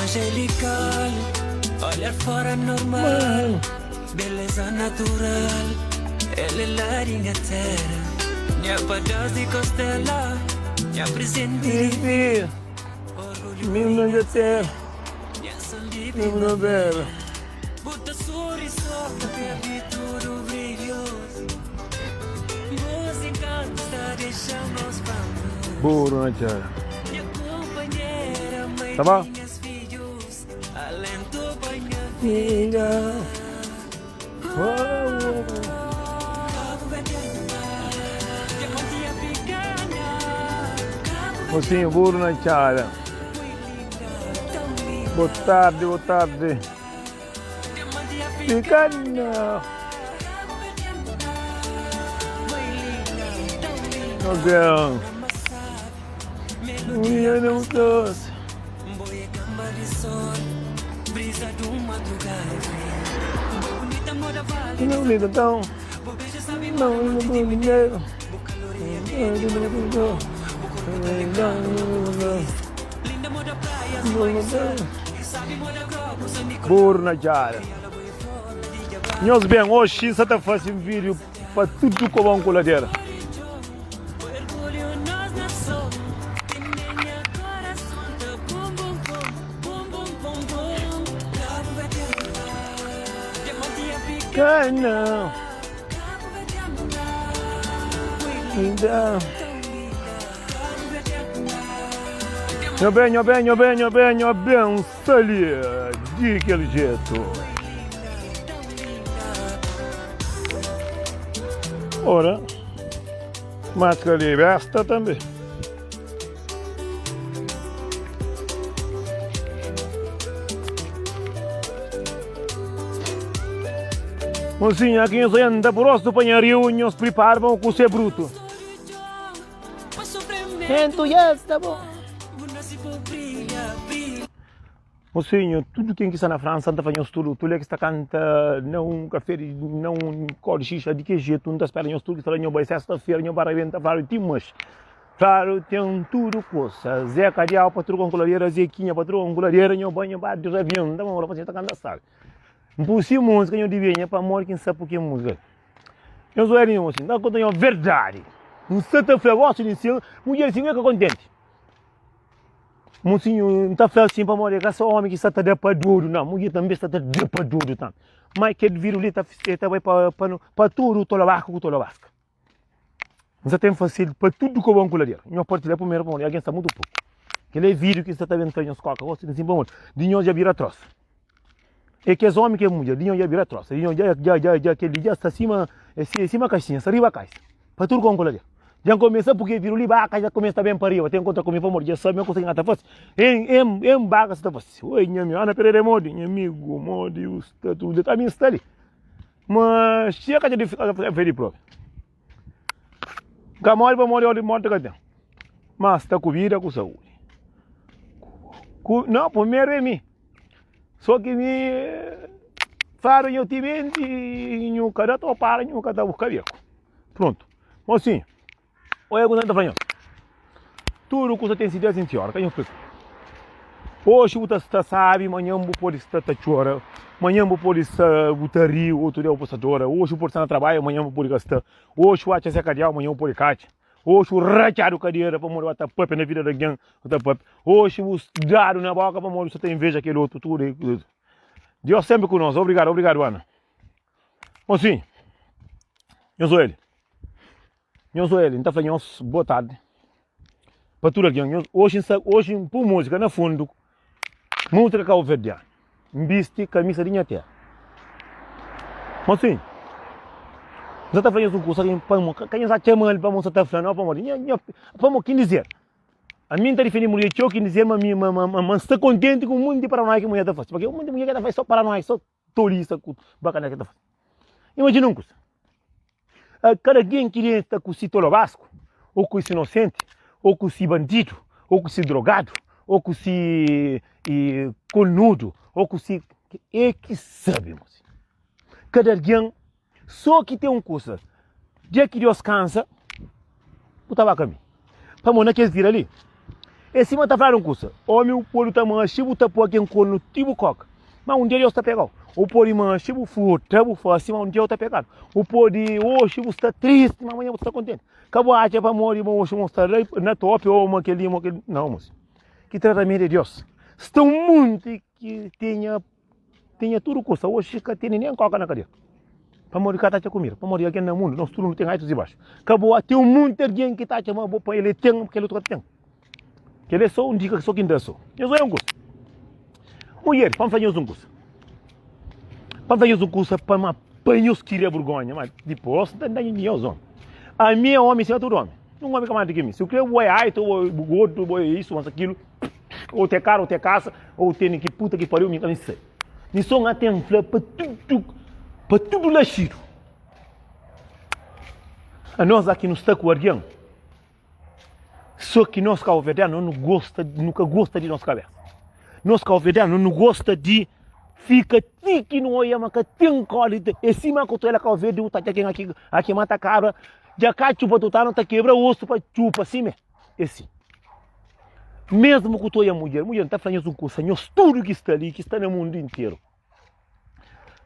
Angelical, olhar fora normal, beleza natural, ela é larinha terra, minha pedaço de costela, minha presente Vivi, menina da terra, menina bela. Bota sorriso, baby, tudo brilhoso. Boas encantos, deixamos vamos. Burro na cara. Minha companheira, mãe Tá bom? de minhas filhos, alento banha Filha. Mocinho, burro na cara. Boa tarde, boa tarde. Picanha. Meu Deus. Minha não doce. Não liga então. Não dinheiro. Burro na cara. Nós bem, hoje você está fazendo vídeo para tudo com a coladeira. Cana. Ainda. Meu bem, salia de aquele jeito. Ora, máscara de besta também. Mocinha, aqui nós anda por osso do panhario e nos preparam com o ser bruto. Entusiasta, bom. Mocinho, tudo quem que está na França está fazendo tudo. Tu é que está canta, não café, não cor de xixa, de que jeito, não está esperando tudo, que está na sexta-feira, não para eventar, claro, timas. Claro, tem tudo coisa. Zé Cadial, patrão com coladeira, Zequinha, patrão com coladeira, não banho, bate de avião, não dá uma hora para você estar cantando, sabe? Impossível música, não devia, para morrer quem sabe por que música. Eu sou erinho, assim, dá conta, verdade. Um sexta-feira, gosto de si, mulher assim, é que contente. Mocinho, não está feliz assim para morrer, que esse homem que está de para duro, não. Mulher também está de para duro, tá? Mas que ele vira ali, está para tudo, o tolabasco, o tolabasco. Você tem fácil para tudo com o banco lá dentro. Não pode ler primeiro para morrer, alguém está muito pouco. Aquele vídeo que você está vendo nas cocas, você assim, para morrer, dinheiro já vira troço. É que esse homem que é mulher, dinheiro já vira troço. Dinheiro já, aquele dia está acima caixinha, está arriba a caixa. Para tudo com o banco lá dentro. Já começa porque virou ali baca, já começa bem para arriba. Tem conta comigo para morrer, já sabe, eu consigo até fácil. Em baca está fácil. Oi, minha amiga, Ana Pereira Modi, meu amigo, Modi, o tudo, está bem está ali. Mas chega de ficar feliz próprio. Gamore para morrer, morte cadê? Mas está com vida, com saúde. Não, primeiro é mim. Só que me faro eu tive e o cara tá para, o cara tá buscando. Pronto. Mocinho. Olha o que está fazendo. Tudo que você tem sido assim, senhora. Hoje você sabe, amanhã você pode estar chora. Amanhã você pode estar rio, outro dia você chora. Hoje você pode estar no trabalho, amanhã você pode gastar. Hoje você vai ser cadeado, amanhã você pode cair. Hoje você rachar o cadeira para morrer até pop na vida de alguém. Hoje você dar na boca para morrer, você tem inveja aquele outro. Tudo. Deus sempre conosco. Obrigado, Ana. Mocinho, eu sou ele. Então falando, boa tarde. Para tudo aqui, hoje por música, no fundo, música calverdiana. Viste camisa de terra. Mas sim, você está fazendo um curso aqui, quem está chamando para você estar falando, para quem dizer. A minha está definindo mulher, eu quem dizer, mas está contente com o mundo de Paraná que a mulher está fazendo. Porque o mundo de mulher que está fazendo só Paraná, só turista, bacana que está fazendo. Imagina um curso. Cada quem queria estar com esse tolobasco, ou com esse inocente, ou com esse bandido, ou com esse drogado, ou com esse cornudo, ou com esse... É que sabemos. Cada alguém, só que tem um curso. Dia que Deus cansa, o tabaco a mim. Para mim, naqueles dias ali, Esse mata tá falando coisa. Homem o polo tá manchibo tá por aqui em corno tipo coca. Mas um dia eu está pegado. O polo manchibo futa, o fácil, mas um dia eu está pegado. O polo hoje você está triste, mas amanhã você está contente. Acabou a arte para morrer, mas hoje você está na top ou aquele, não, moço. Que tratamento de Deus. Está um mundo que tenha tudo coisa. Hoje que tem nem coca na cadeia. Para morrer cada dia comigo, para morrer aqui no mundo, nós tudo não tem altos e baixos. Acabou a ter um mundo de alguém que está chamando para ele tem, porque ele tem. Que ele é só um dia que só quem dá só. Eu sou um curso. Mulher, vamos fazer um curso. Vamos fazer um curso para uma panhos que iria vergonha, mas depois não tem ninguém os homens. A minha homem, se é todo homem. Não homem que mais do que mim. Se eu quero o aito, o gordo, o isso, aquilo, ou ter cara, ou ter caça, ou ter que puta que pariu, me sei. Nisso não tem flor para tudo laxido. A nós aqui no Estaco Arguião, só que nós calvedianos nunca gosta de nossa cabeça. Nós calvedianos não gosta de fica tique no olho, mas que tem qualidade. E cima que tu ela calvede, o tá aqui mata cara, já cá chupa tu tá não tá quebra o osso para chupa assim, esse. Mesmo que tu é mulher não tá fazendo um curso, nós tudo que está ali, que está no mundo inteiro.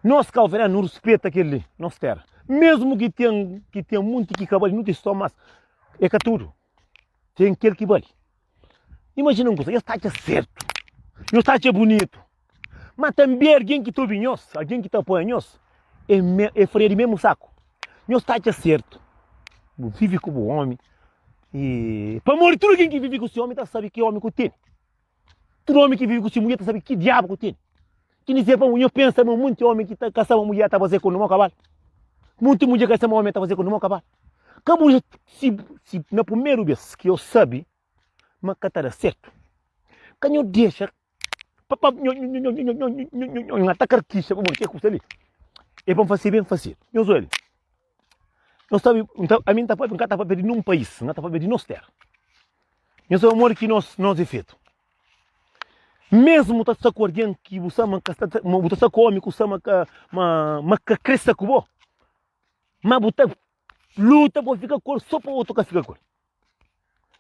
Nós calvedianos não respeita aquele, nós terra. Mesmo que tenha muito que acabar, não tem só mais, é que tudo. Tem aquele que vale. Imagina uma coisa, eu está certo, eu está bonito, mas também alguém que está nós, alguém que está apoiando nós, é freio mesmo saco. Eu está certo, vive como homem, e para morrer todo alguém que vive com esse homem, tá sabe que homem que tem. Todo homem que vive com essa mulher, tá sabe que diabo que tem. Que nem sepa, eu penso, muito homem que está caçando uma mulher, está fazendo com o meu cavalo. Muito mulher que caça uma homem, está fazendo com o meu cavalo. Como se na primeira vez que eu sabe, mas que está certo. Quando eu deixo, eu atacar aqui, chega como que é custa ali. É para fazer bem fazer. Eu sou ele. Não sabe, a mim está para pedir num país, não está para pedir nos terra. Eu sou o amor que nós é feito. Mesmo está com alguém que você está com homem, que você que cresce com você, mas você luta para ficar com só para outro que fica com.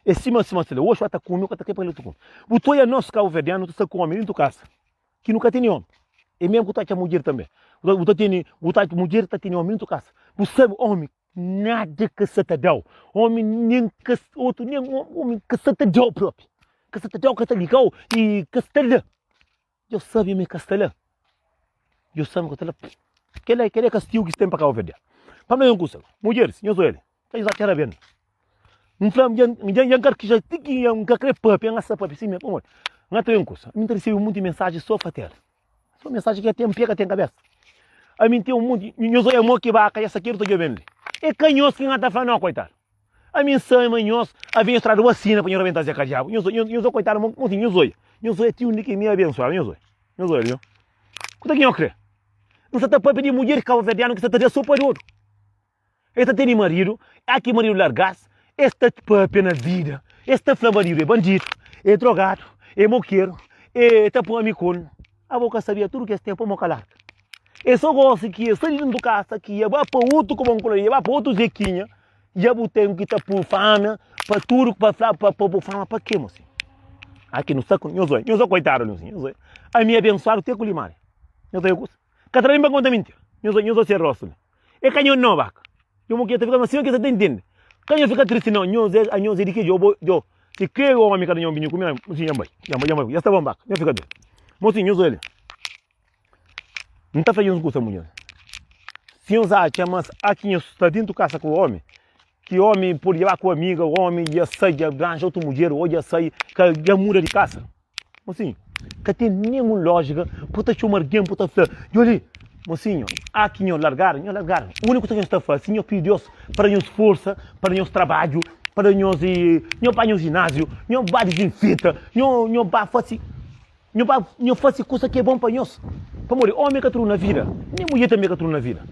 E cima, hoje está com o meu que está aqui para ele com. O tu é nosso calvediano, tu está com homem dentro da casa, que nunca tem homem. E mesmo que tu está mulher também. O mulher está tendo homem dentro da casa. Você sabe, homem, nada que se te dá. Homem, nem que outro, nem homem que se te dá próprio. Que se te dá, que te ligou e que se te dá. Eu sabia me castelã. Eu sabia que aquele castigo que tem para calvediano. Para mim é um curso. Mulheres, eu sou ele. Tem já quero ver. Um flam, já quero que já tinha um cacrepa, pensa para cima, como não tem um curso. Me recebo muita mensagem só para ter. Só mensagem que tem pega tem cabeça. A mim tem um monte, eu sou amor que vai cair essa aqui eu tô vendo. É canhoso que não está falando não, coitado. A minha sã manhoso, a minha estrada vacina para eu rebentar esse diabo. Eu sou coitado, eu sou tio que me abençoa, eu sou ele. Quanto que eu creio? Não se está para pedir mulher calvediano que se está superior. Esta tem marido, aqui marido largasse, esta papi na vida, esta marido é bandido, é drogado, é moqueiro, é tapamicone. A boca sabia tudo que esse tempo é calar. Eu só gosto que sai dentro de casa, que ia para outro como um colorido, ia para outro zequinha, já botei que está por fama, para tudo, para fama, para quê, moço? Aqui no saco, eu sou coitado, moço. A minha abençoada tem que limar. Eu sou Catarina para contar mentira. Eu sou ser rosto. É canhão não, vaca. Eu não quero ficar assim, que você entende. Canhão fica triste não, eu sei de que eu se quer o homem que não vinha comigo, assim, já está bom, vaca. Eu fico dele. Moço, eu sou ele. Não está fazendo coisa mulher. Se eu já chama aqui está dentro de casa com o homem, que o homem por ir lá com a amiga, o homem ia sair, ia arranjar outra mulher, ou ia sair, ia mudar de casa. Assim, que tem nenhuma lógica, puta chamar alguém, puta falar, olha, mocinho, aqui não largar. O único que nós está fazendo, eu pido Deus para nos força, para nos trabalho, para nos não para nos ginásio, não para desinfeta, não para fazer, não fazer coisa que é bom para nós. Para morrer, homem que trua na vida, nem mulher também que trua na vida.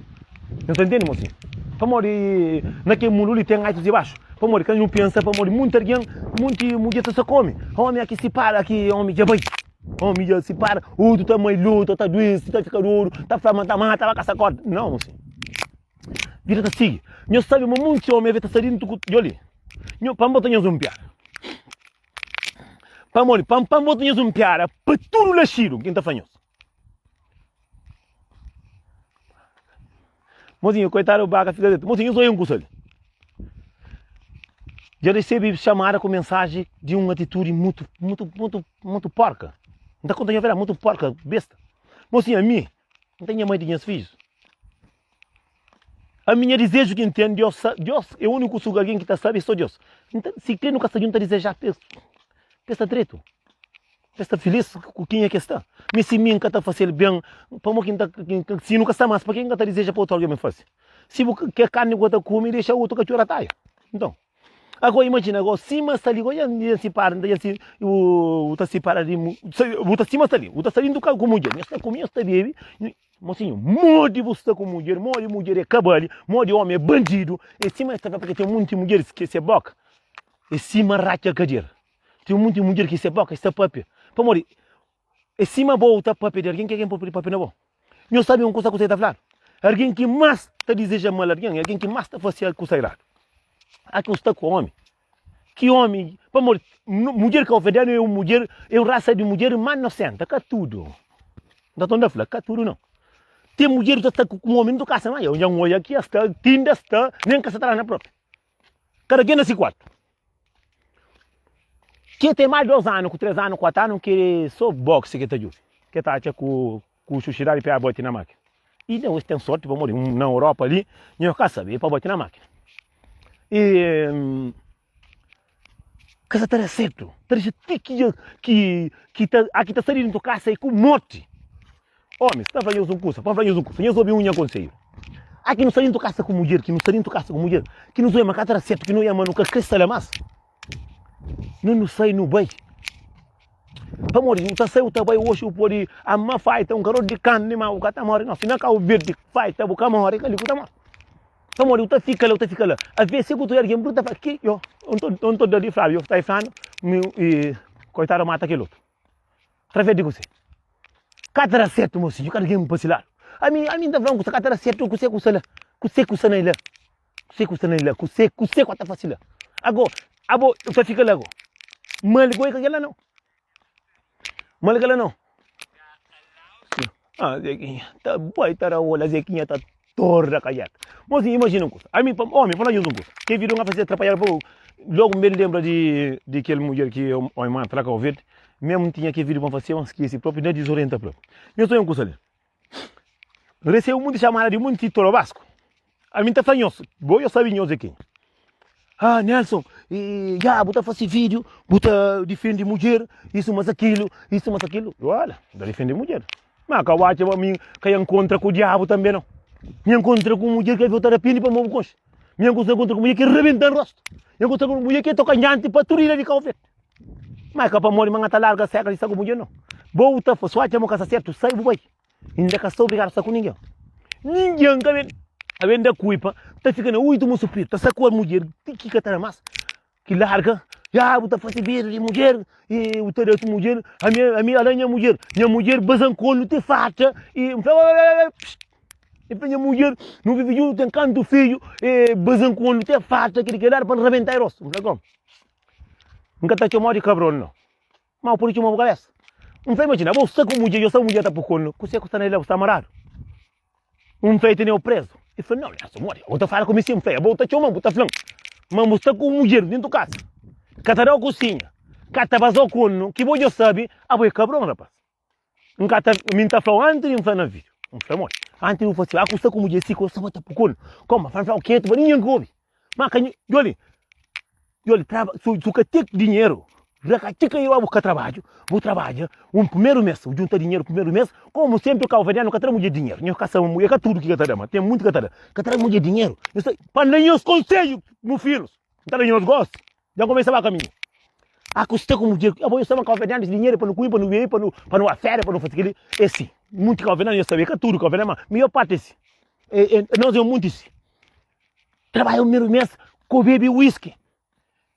Não está entendendo, mocinho? Para morrer, naquele mundo ali tem altos e baixos. Para morrer, quando não pensa, para morrer, muita mulher se come. Homem aqui se para, aqui homem já vai. Homem já se para, tu está mais luta, está doente, está ficando duro, está flamando, está mata, vai caçar corda. Não, mocinho. Vira tá assim. Nós sabemos muito homem, vai estar saindo de olho. Para botar nós um piar. Pamori, pam botinhas piara, paturo la chiro, quem tá fanhoso. Mozinho, coitado, o baga fica dentro. Mozinho, eu sou um conselho. Já recebi chamada com mensagem de uma atitude muito porca. Não dá conta de ver, muito porca, besta. Mozinho, a mim, não tenho mãe de minhas filhos. A minha desejo que entende, Deus é o único alguém que está sabe, sou Deus. Então, se crê no caso de um desejar, está direito. Está feliz com quem é que está. Mas se mim está fazendo bem, se nunca está mais, para quem está deseja para outro alguém me faz. Se você quer carne que está comendo, deixa o outro que chora taia. Então, agora imagina, agora cima está ali, agora se para, o está se para ali, o está cima está ali, o está saindo com mulher, está comendo, está bebendo. Mocinho, morde você com mulher é cabale, morde homem é bandido, e cima está porque tem muitas mulheres que se boca, e cima racha cadeira. Tem muitas mulheres que se boca, está papi. Para morrer, e cima volta papi de alguém que alguém pode papi na boca. Não sabe uma coisa que você está falando. Alguém que mais te deseja mal alguém, alguém que mais te faz coisa errada. Aqui está com homem. Que homem, para morrer, mulher que ofendendo é uma mulher, é uma raça de mulher mais inocente, cá tudo. Não está tão cá tudo não. Tem mulher que está com um homem do casa, mas eu já olho aqui, está, tinda está, nem que está na própria. Cada quem nasce quatro. Quem tem mais de 2 anos, com 3 anos, 4 anos, que só boxe que está junto. Que está com o chuchirari para botar na máquina. E não, tem sorte para morrer. Na Europa ali, não quer saber para botar na máquina. E... casa está certo. Que aqui está saindo do casa com morte. Homem, você está fazendo um curso, eu ouvi um conselho. Aqui não saindo do casa com mulher, que não saindo do casa com mulher, que não é uma cara certo, que não é uma nunca cresce mais. Não sai no bem. Para morrer, não sai o trabalho hoje, o pode a má faita, um garoto de carne, mas o cara morre, não, se não é o verde, faita, o cara morre, ele está morto. Para morrer, o fica lá. Às vezes, se eu estou alguém, bruta, aqui, eu não estou ali, Flávio, está aí falando, e coitado, mata aquele outro. Através de você. Catara certo, mocinho, cara, alguém me passa lá. A mim está falando que catara certo, que você custa lá, quanta fácil lá. Agora, eu fica lá agora. Malgoi que ela não. Ah, Zequinha, tá boa, tá a Zequinha tá torra caiaca. Mas imagina um coisa. A mim, homem, fala isso um coisa. Que viram a fazer atrapalhar, logo me lembra de aquela mulher que eu mãe traca o verde, mesmo tinha que vir para fazer uma esquece próprio, nem desorienta próprio. Eu sou um coisa ali. Recebo muito chamada de muito título basco. A mim tá fanhoso. Vou eu saber Zequinha. Ah, Nelson, já, bota fazer vídeo, bota defende mulher, isso mas aquilo. Olha, dá defende mulher. Mas a Kawacha, que encontra com o diabo também não. Me encontra com mulher que vai voltar a pini para o meu coche. Me encontra com mulher que rebenta o rosto. Me encontra com mulher que toca nhante para turina de calvete. Mas que para morrer, mas está larga, seca, isso com mulher não. Volta, só a casa certo, sai, vai. Ainda que estou obrigado a com ninguém. Ninguém, que vem. A venda cuipa, está ficando 8 moço preto, está sacou a mulher, que catar mais, que larga, já, está fazendo beijo de mulher, e o teu de mulher, a minha aranha minha mulher bazancou, não tem fata, e minha mulher não vive junto, tem canto filho, e bazancou, não tem fata, que ele para rebentar o rosto, não sei como. Nunca está chamado de cabrão, não. Mas por isso uma cabeça. Não sei imaginar, você com mulher, eu sou mulher, está por cono, você está nele, você está amarrado. Feito nem o preso. E falei, não, amor, eu estou falando com você, eu vou te chamar, vou te falando. Mas você está com mulher dentro da casa. Catará a cozinha. Cata vazou com que você sabe, é cabrão, rapaz. Cata, me está falando antes de me falar na vídeo. Não falei, amor, antes de eu falar, você está com mulher, se você está por cono. Como, fala o quê? Ninguém come. Mas, Joli, se você tem dinheiro, eu vou trabalhar, primeiro mês, junta dinheiro primeiro mês, como sempre o calvariano não quer muito dinheiro, não quer mulher, quer tudo que quer tem muito que quer muito dinheiro, para nem os conselhos, meus filhos, para nem os gostos, já começava a caminho. Custa com mulher, eu vou chamar calvariano de dinheiro para não cuidar, para não ver, para não afere, para não fazer aquele, esse, muito calvariano, eu sabia que tudo calvariano, mas melhor parte esse, nós é muito esse, trabalho o primeiro mês, com bebe whisky.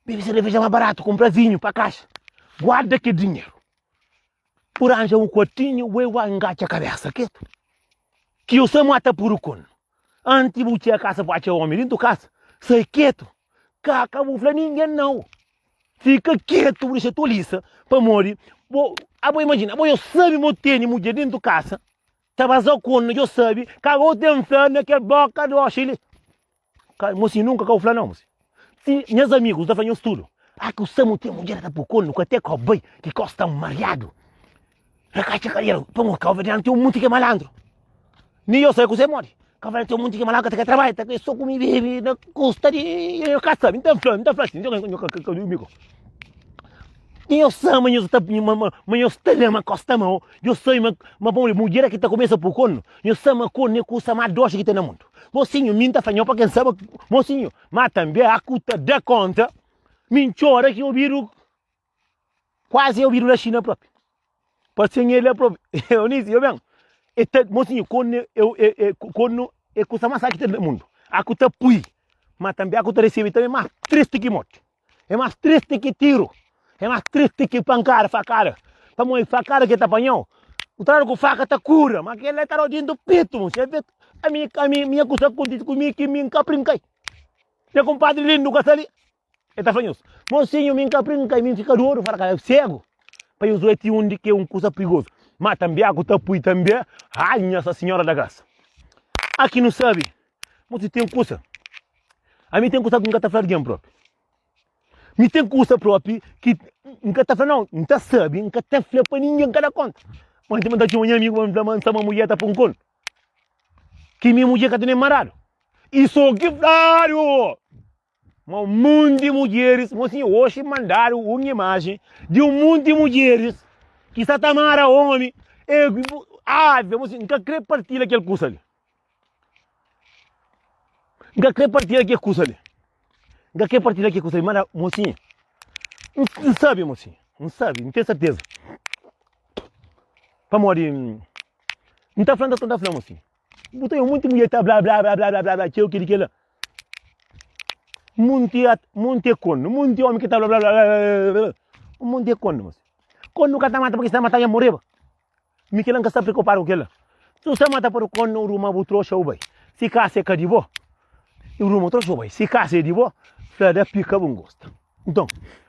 Bebe cerveja mais barato, compra vinho para caixa. Guarda que dinheiro. Por anja um quartinho, eu engate a cabeça, quieto. Que eu sou mata por o cono. Antes de a casa, bate o homem dentro da casa. Sai quieto. Caca, vou falar ninguém não. Fica quieto, deixa tu lisa, para morrer. Abo imagina, eu sabe mo tem mulher dentro de casa. Tá vazou quando eu sabe, cagou tempo naquela boca do Chile. Mocinho nunca caiu flá não, mocinho. Se meus amigos da fanhos tudo. Que o Samu tem mulher da Pucono, que até cowboy, que costa um mariado. Recacha carreira, pão, calveriano tem muito que é malandro. Nem eu sei que você morre. Calveriano tem muito que é malandro, que trabalha, que só comigo, bebe, custa de casa, então flá, assim, eu amigo. Eu sei, mas eu estou uma costa mão. Eu sei, mas mulher que está começa por cono. Eu sei, mas cono é coisa mais doce que tem no mundo. Mocinho, minta fanhão para quem sabe. Mocinho, mas também a cuta da conta. Minchora que eu viro. Quase eu viro da China própria. Pode ser ele próprio. Eu nem sei, eu venho. Mocinho, cono é coisa mais que tem no mundo. A cuta pui. Mas também a cuta recebe também mais triste que morte. É mais triste que tiro. É mais triste que pancara, facada. Para mim, facada que tá apanhão. O trabalho com faca tá cura, mas aquele tá rodinho do peito, você vê? A minha coisa comigo que me encaprinca. Meu compadre lindo, que tá ali. Ele tá falando isso. Mocinho, me encaprinca e me fica duro, fala, cego. Para eu usar esse onde que é coisa perigoso. Mas também a coisa pui também. Ai, Nossa Senhora da Graça. Aqui não sabe. Mas tem coisa. A mim tem coisa que nunca tá falando próprio. Me tem coisa própria que nunca está falando, não está sabe, nunca está falando para ninguém cada conta. Mas tem que um amigo uma mulher está com conta. Que minha mulher está marado. Isso que claro! Um monte de mulheres, assim, hoje mandaram uma imagem de um monte de mulheres que está tamara homem. Vamos nunca querer partir aquele coisa ali. Nunca querer partir aquele coisa ali. Nunca quer partilhar aqui com você, mas mocinha, não sabe, mocinha, não sabe, não tem certeza. Para morrer, não está falando, não está falando, mocinha. Botei muito mulher, tá blá blá blá blá blá blá blá, tchau, que lá. Muito cono, muito homem que está blá blá blá blá blá, muito cono, mocinha. Cono nunca está matando porque está matando a morrer. Miquel nunca está preocupado com ela. Se você mata por o cono, o rumo vou trouxa o bem. Se caça é cadivó, o rumo trouxa o bem. Se caça é divó, da pica bom gosto. Então,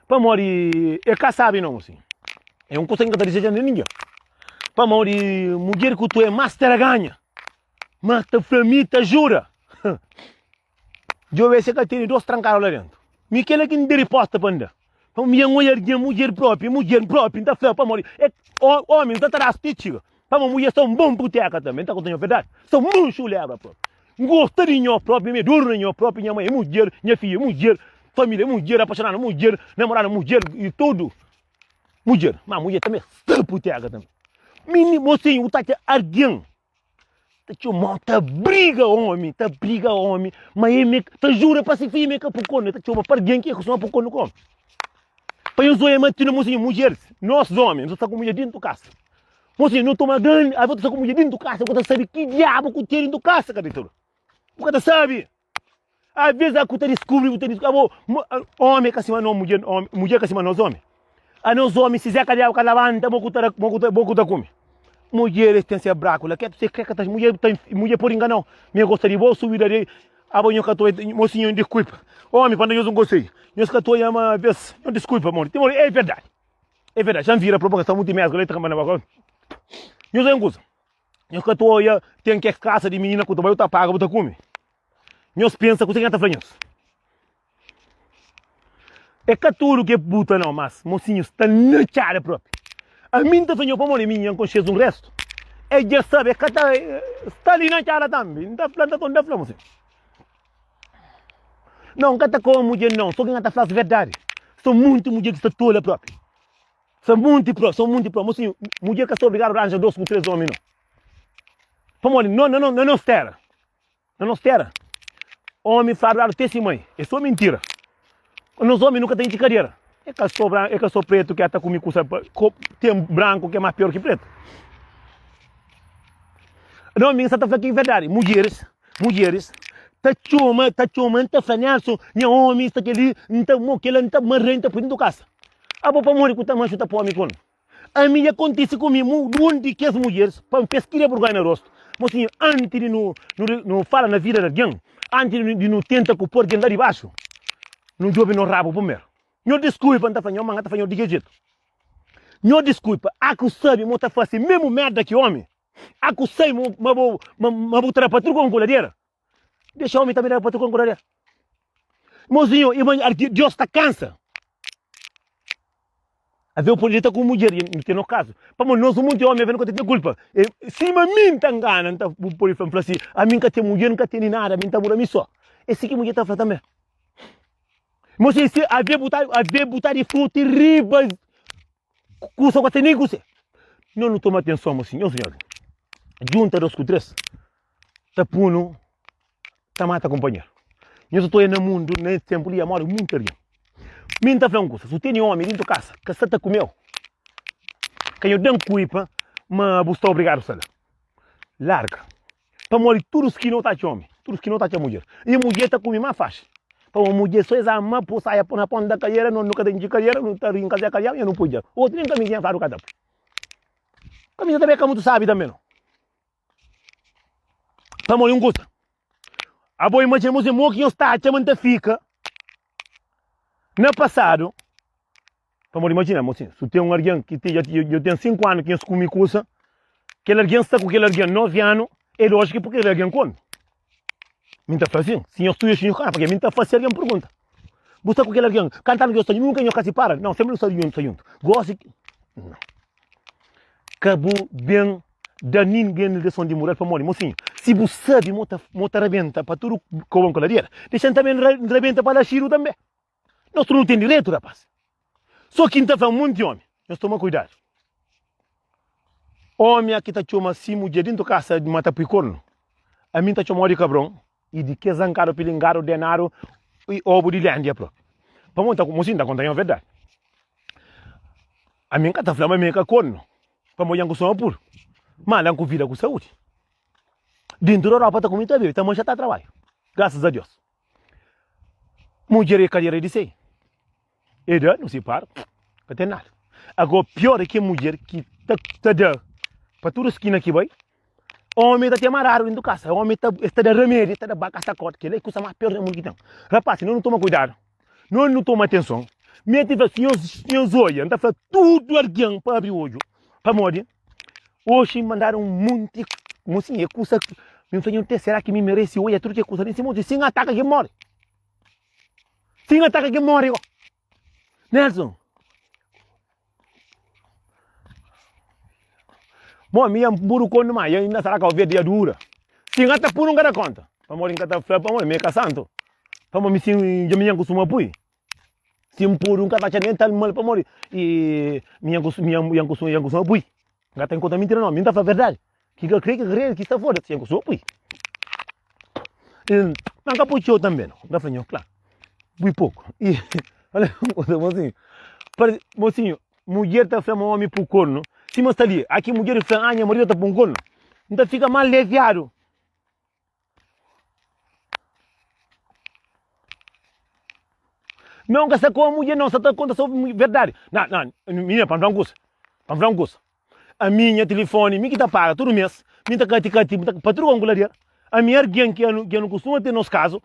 para morrer, é caçável não, assim. É coisa que não está dizendo ninguém. Para morrer, mulher que tu é master ganha. Mata família, jura. Eu vejo que tem dois trancados lá dentro. Me quer que não dê resposta para andar. Para minha mulher própria, não está para morrer. É homem, não está atrás de ti. Para uma mulher, são bom puteca também, está contando a verdade. São muito chuleba própria. Gosta de minha própria, me dura minha própria, minha mãe é mulher, minha filha é mulher, família é mulher, apaixonada mulher, namorada mulher e tudo. Mulher, mas mulher também é puteca também. Mínimo assim, o tati alguém. Tá briga homem, mas ele tá jura para se firme que por conta, tá uma alguém que costuma por conta como. Para eu zoar mais tino mocinho, mulheres, nós homens, nós tá com mulher dentro da casa. Mocinho, não toma grande, aí você tá com mulher dentro da casa, você sabe que diabo que tem dentro da casa, cara, tudo. Você sabe? Às vezes a coisa descobre, homem que acima não mulher que acima nós homens. A nós homens, se zé cadê o calavanta, boco da come. Mulheres têm ser braco, lá que você quer que mulher por enganar. Me gostaria de subir ali, a banho que eu tô, mocinho, desculpa. Homem, quando eu não gostei, eu que tô uma vez, desculpa, amor. É verdade. É verdade, já vira a propagação muito mais, agora tá caminhando agora. Eu sei uma coisa. Eu que tô tem que casa de menina que eu tô paga, eu tô come. Nós pensa que você está falando isso. É que tudo que é puta não, mas mocinho está na cara própria. A mim está falando para morrer minha com cheio um resto. É já sabe, é que está ali na cara também. Não está falando, não está falando, não, não está com mulher não, só quem está falando a verdade. São muito mulheres que estão tola própria. São muito pró, mocinho, mulher que está obrigada a arranjar 2 com 3 homens não. Para morrer, não espera. Não espera. Homem falaram testemunho, é só mentira. Os homens nunca têm de carreira. É que eu sou preto que está comigo, tem branco que é mais pior que preto. Não, minha está falando que é verdade. Mulheres, tá chumando, tá falhando, minha homem está ali, não está marrendo, por dentro da casa. A boa para morrer que tá mancho, tá para homem com. A minha acontece comigo, onde que as mulheres, para pesquisar por ganhar rosto. Mas assim, antes de não falar na vida de alguém, antes de não tentar pôr alguém lá de baixo, não joga no rabo primeiro. Nho desculpa, não tá falando, manga tá falando de que jeito? Nho desculpa, aku sabe, mo tá fazendo mesmo merda que homem. Aku sei, mo vou trabalhar para tu com goladeira. Deixa o homem também para tu com goladeira. Mozinho, Deus tá cansa. A ver o polícia com mulher, não tem no caso. Para nós, o mundo de homem, vendo que tem culpa. Se a mim tá engana, o polícia fala assim, a mim que tem mulher, nunca tem nada, a mim tá por mim só. Esse que mulher tá falando também. Mas se haver botar de fruta e ribas, custa que tem nem custa. Não toma atenção, mocinho, senhor. Junta dos com três. Tá puno, tá mata companheiro. Eu estou no mundo, nesse tempo ali, amor, muito ali. Minta franco, se tem homem dentro da casa, que você tá comeu. Que eu dou cuipa, mas você está obrigado a fazer. Larga. Para morrer tudo que não tá de homem, tudo que não tá de mulher. E a mulher tá comendo mais fácil. Para a mulher só exame, para sair na ponta da carreira, nunca tem de carreira, não tá em casa da carreira, eu não podia. Outro nem camisinha faz o cada. Camisa também, como tu sabe também, não. Para morrer gosto. A boa imagem, você morre que está, a fica. No passado, para imaginar, mocinho, se tem alguém que eu tenho 5 anos que eu comi coisa, aquele alguém está com aquele alguém 9 anos, é lógico porque aquele alguém come. Me está fazendo, se eu estou assim, porque me está fazendo alguém pergunta. Você está com aquele alguém, cantando que eu estou, nunca eu quase para, não, sempre não estou junto. Gosto que, não. Acabou bem, da ninguém na direção de morar para morrer, mocinho. Se você sabe, mota rebenta para tudo com a coladeira, deixa também rebenta para a Chiro também. Nós não temos direito, rapaz. Só quem está falando muito de homem. Nós tomamos cuidado. Homem aqui está chamando assim, mulher dentro da casa de matar picorno. A mim está chamando de cabrão. E de que zancaro, pilingaro, denaro e ovo de lândia, pro. Para montar como assim, está contando a verdade. A mim está falando, mas é corno. Para molhar com som puro. Mas não com vida com saúde. Dentro da Europa está com muita bebida, também já está a trabalho. Graças a Deus. Mulher é carreira de sei. Ele não se para, não tem nada. Agora, pior é que mulher que está para toda esquina que vai, homem está te amarrado dentro da casa, homem está de remédio, está de baca, está corta, que ele é a coisa mais pior do mundo que tem. Rapaz, se não toma cuidado, não toma atenção, mete os olhos, está fazendo tudo alguém para abrir o olho, para morrer. Hoje mandaram um monte de assim, é coisa, me falei, será que me merece hoje, é tudo que é coisa, nesse monte, sem ataque que morre. Sem ataque que morre, Nelson. Bom, minha buru quando mais, ainda será que eu vejo dia dura. Se engata por um cara conta. Para morrer em cada flor, para morrer meio caçando. Para morrer se já me costuma pui. Se por um cara nem tal mal para morrer e minha costuma pui. Gata em conta mentira não, mentira é verdade. Que eu creio que está fora, se costuma pui. Não capuchou também, não. Dá fanho, claro. Pui pouco. E olha, mocinho. Mocinho, mulher está falando homem por corno. Se mostra ali, aqui mulher fala, a mulher está por um corno. Então fica mal leviado. Não, que essa com a mulher não, só está conta sobre verdade. Não, minha, para um curso. A minha telefone, minha que está paga todo mês, minha está cati, para tudo angularia. A minha alguém que eu não costumo ter nos casos,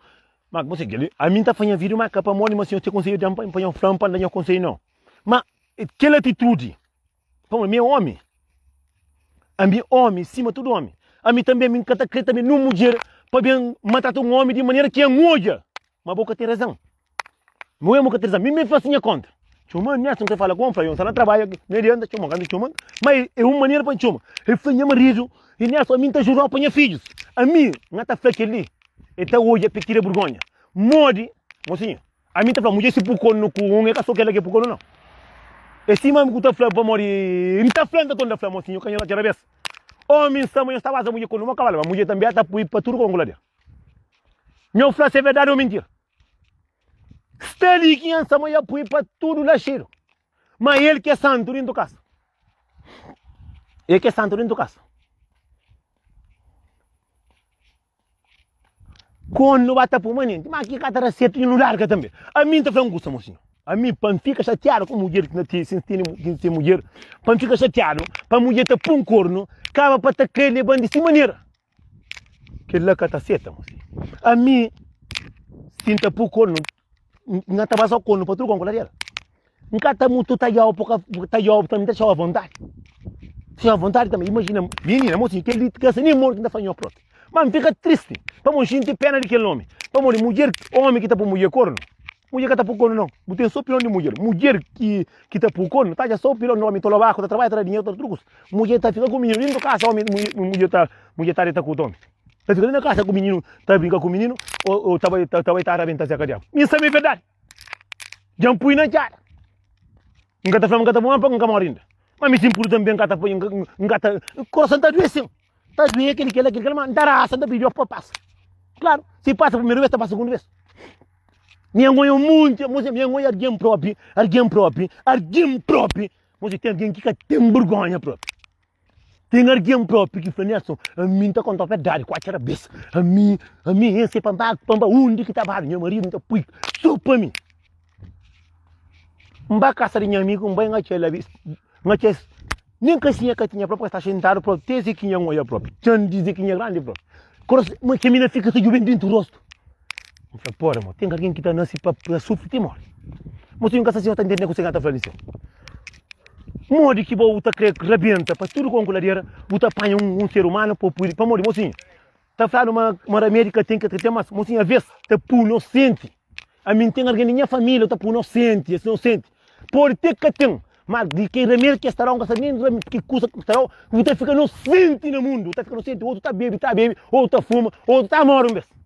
mas você a mim está fazendo vídeo, mas para morrer, mas se eu te conselho de apanhar um frango, para não conselho não. Mas aquela atitude, para o meu homem, a minha homem, cima tudo homem, a mim também me encanta crer também numa mulher para bem matar um homem de maneira que é moja, mas boca tem razão. Não é boca tem razão, me faz assim contra. Chuma, não se fala com ele, não trabalha, ele anda chuma, mas é uma maneira para chuma. Ele foi marido e nessa a mim está jurando para filhos. A mim não está feito ali. Então hoje é pequena vergonha. Morde, mocinho. A mim está falando, mulher se pucou no cu, não é que só aquela que pucou não. Esse mesmo que está falando para morrer, não está falando toda a flama, mocinho, canhão da vez. Homem, eu estava a mulher com uma cavalo, a mulher também está para tudo com a glória. Não fala se é verdade ou mentira. Está ali que essa mulher põe para tudo lá cheiro. Mas ele que é santo dentro da casa. Ele que é santo dentro da casa. Quando vai estar por manhã, mas aqui cada certo e não larga também. A mim está falando gosto, mocinho. A mim, para fica chateado com a mulher que não tem mulher, para fica chateado, para a mulher estar por um corno, acaba para estar querendo levar dessa maneira. Que lá que está certa, mocinho. A mim, se está por corno, não está mais ao corno para tudo com a Nunca está muito talhado, porque talhado também deixa à vontade. Deixa à vontade também. Imagina, menina, mocinho, que ele cansa nem morto ainda faz próprio. Mas fica triste. Vamos sentir pena daquele homem. Vamos, mulher, homem que está por mulher corno. Mulher que está por corno, não. Não tem só pilão de mulher. Mulher que está por corno, está já só pilão de homem, tola baixo, trabalha, traz dinheiro, outros truques. Mulher está ficando com o menino, dentro da casa, homem, mulher está com o homem. Está ficando na casa com o menino, está brincando com o menino, ou está arrebentando a cadeia. Isso é verdade. Já pui na cara. Nunca está falando, nunca está falando, nunca morre ainda. Mas me simples também, nunca está, o coração está doendo. Está doendo aquele, mas dá raça, dá brilho, passa. Claro, se passa a primeira vez, está para a segunda vez. Minha mãe é muito, minha mãe é alguém próprio. Mas tem alguém que tem vergonha própria. Tem alguém próprio que fala assim, a mim está contando a verdade, qual era a vez. A mim, esse pamba, onde que está barro, meu marido não está pui, só para mim. Mba caça de minha amiga, mba engatia vez, nem que assim que tinha própria está sentado para ter que tinha uma própria, tinha dizer que tinha grande própria. Mas que a mina fica tudo bem dentro do rosto. Eu falei, porra, mano, tem alguém que está nascendo para sofrer e morre. Mas tu nunca está entendendo o que você está falando isso. Morre que você crê que rebenta, para tudo com aquela você apanha ser humano para morrer, mocinho. Está falando uma América tem que ter mais, mocinho, a vez, está por inocente. A mim tem alguém na minha família, está por inocente, inocente. Pode ter que ter, mas de que remédio que estará, que coisa que estará, você fica inocente no mundo, você fica inocente, outro está bebe, outro está fuma, outro está morto mesmo.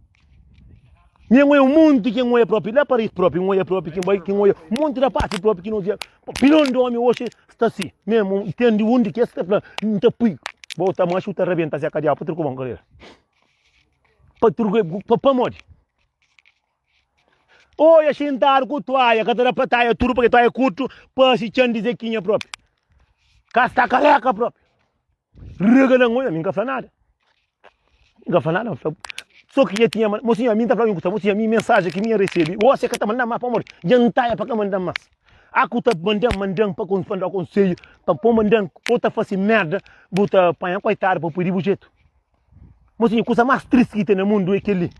Não é um monte que não é próprio, lá para isso próprio, não é próprio, que não é um monte da parte própria que não é. Pilão do homem hoje está assim, mesmo, entende onde que está, não está pui. Volta mais, chuta, arrebenta, se acadeia, para trocar uma galera. Para morrer. Olha, sentar com toalha, que era para taia, tudo porque toalha curto, para se dizer que é próprio. Casta careca próprio. Rega não olha, nunca fala nada. Nunca fala nada. Só que já tinha, mocinho, a mim está falando, mocinho, a minha mensagem que minha recebi, você que está mandando mais para morrer, já não está para mandar mais. Aku está mandando para confundar o conselho, para mandando, outra fazer merda, bota apanhar coitado para pedir o jeito. Mocinho, a coisa mais triste que tem no mundo é aquele.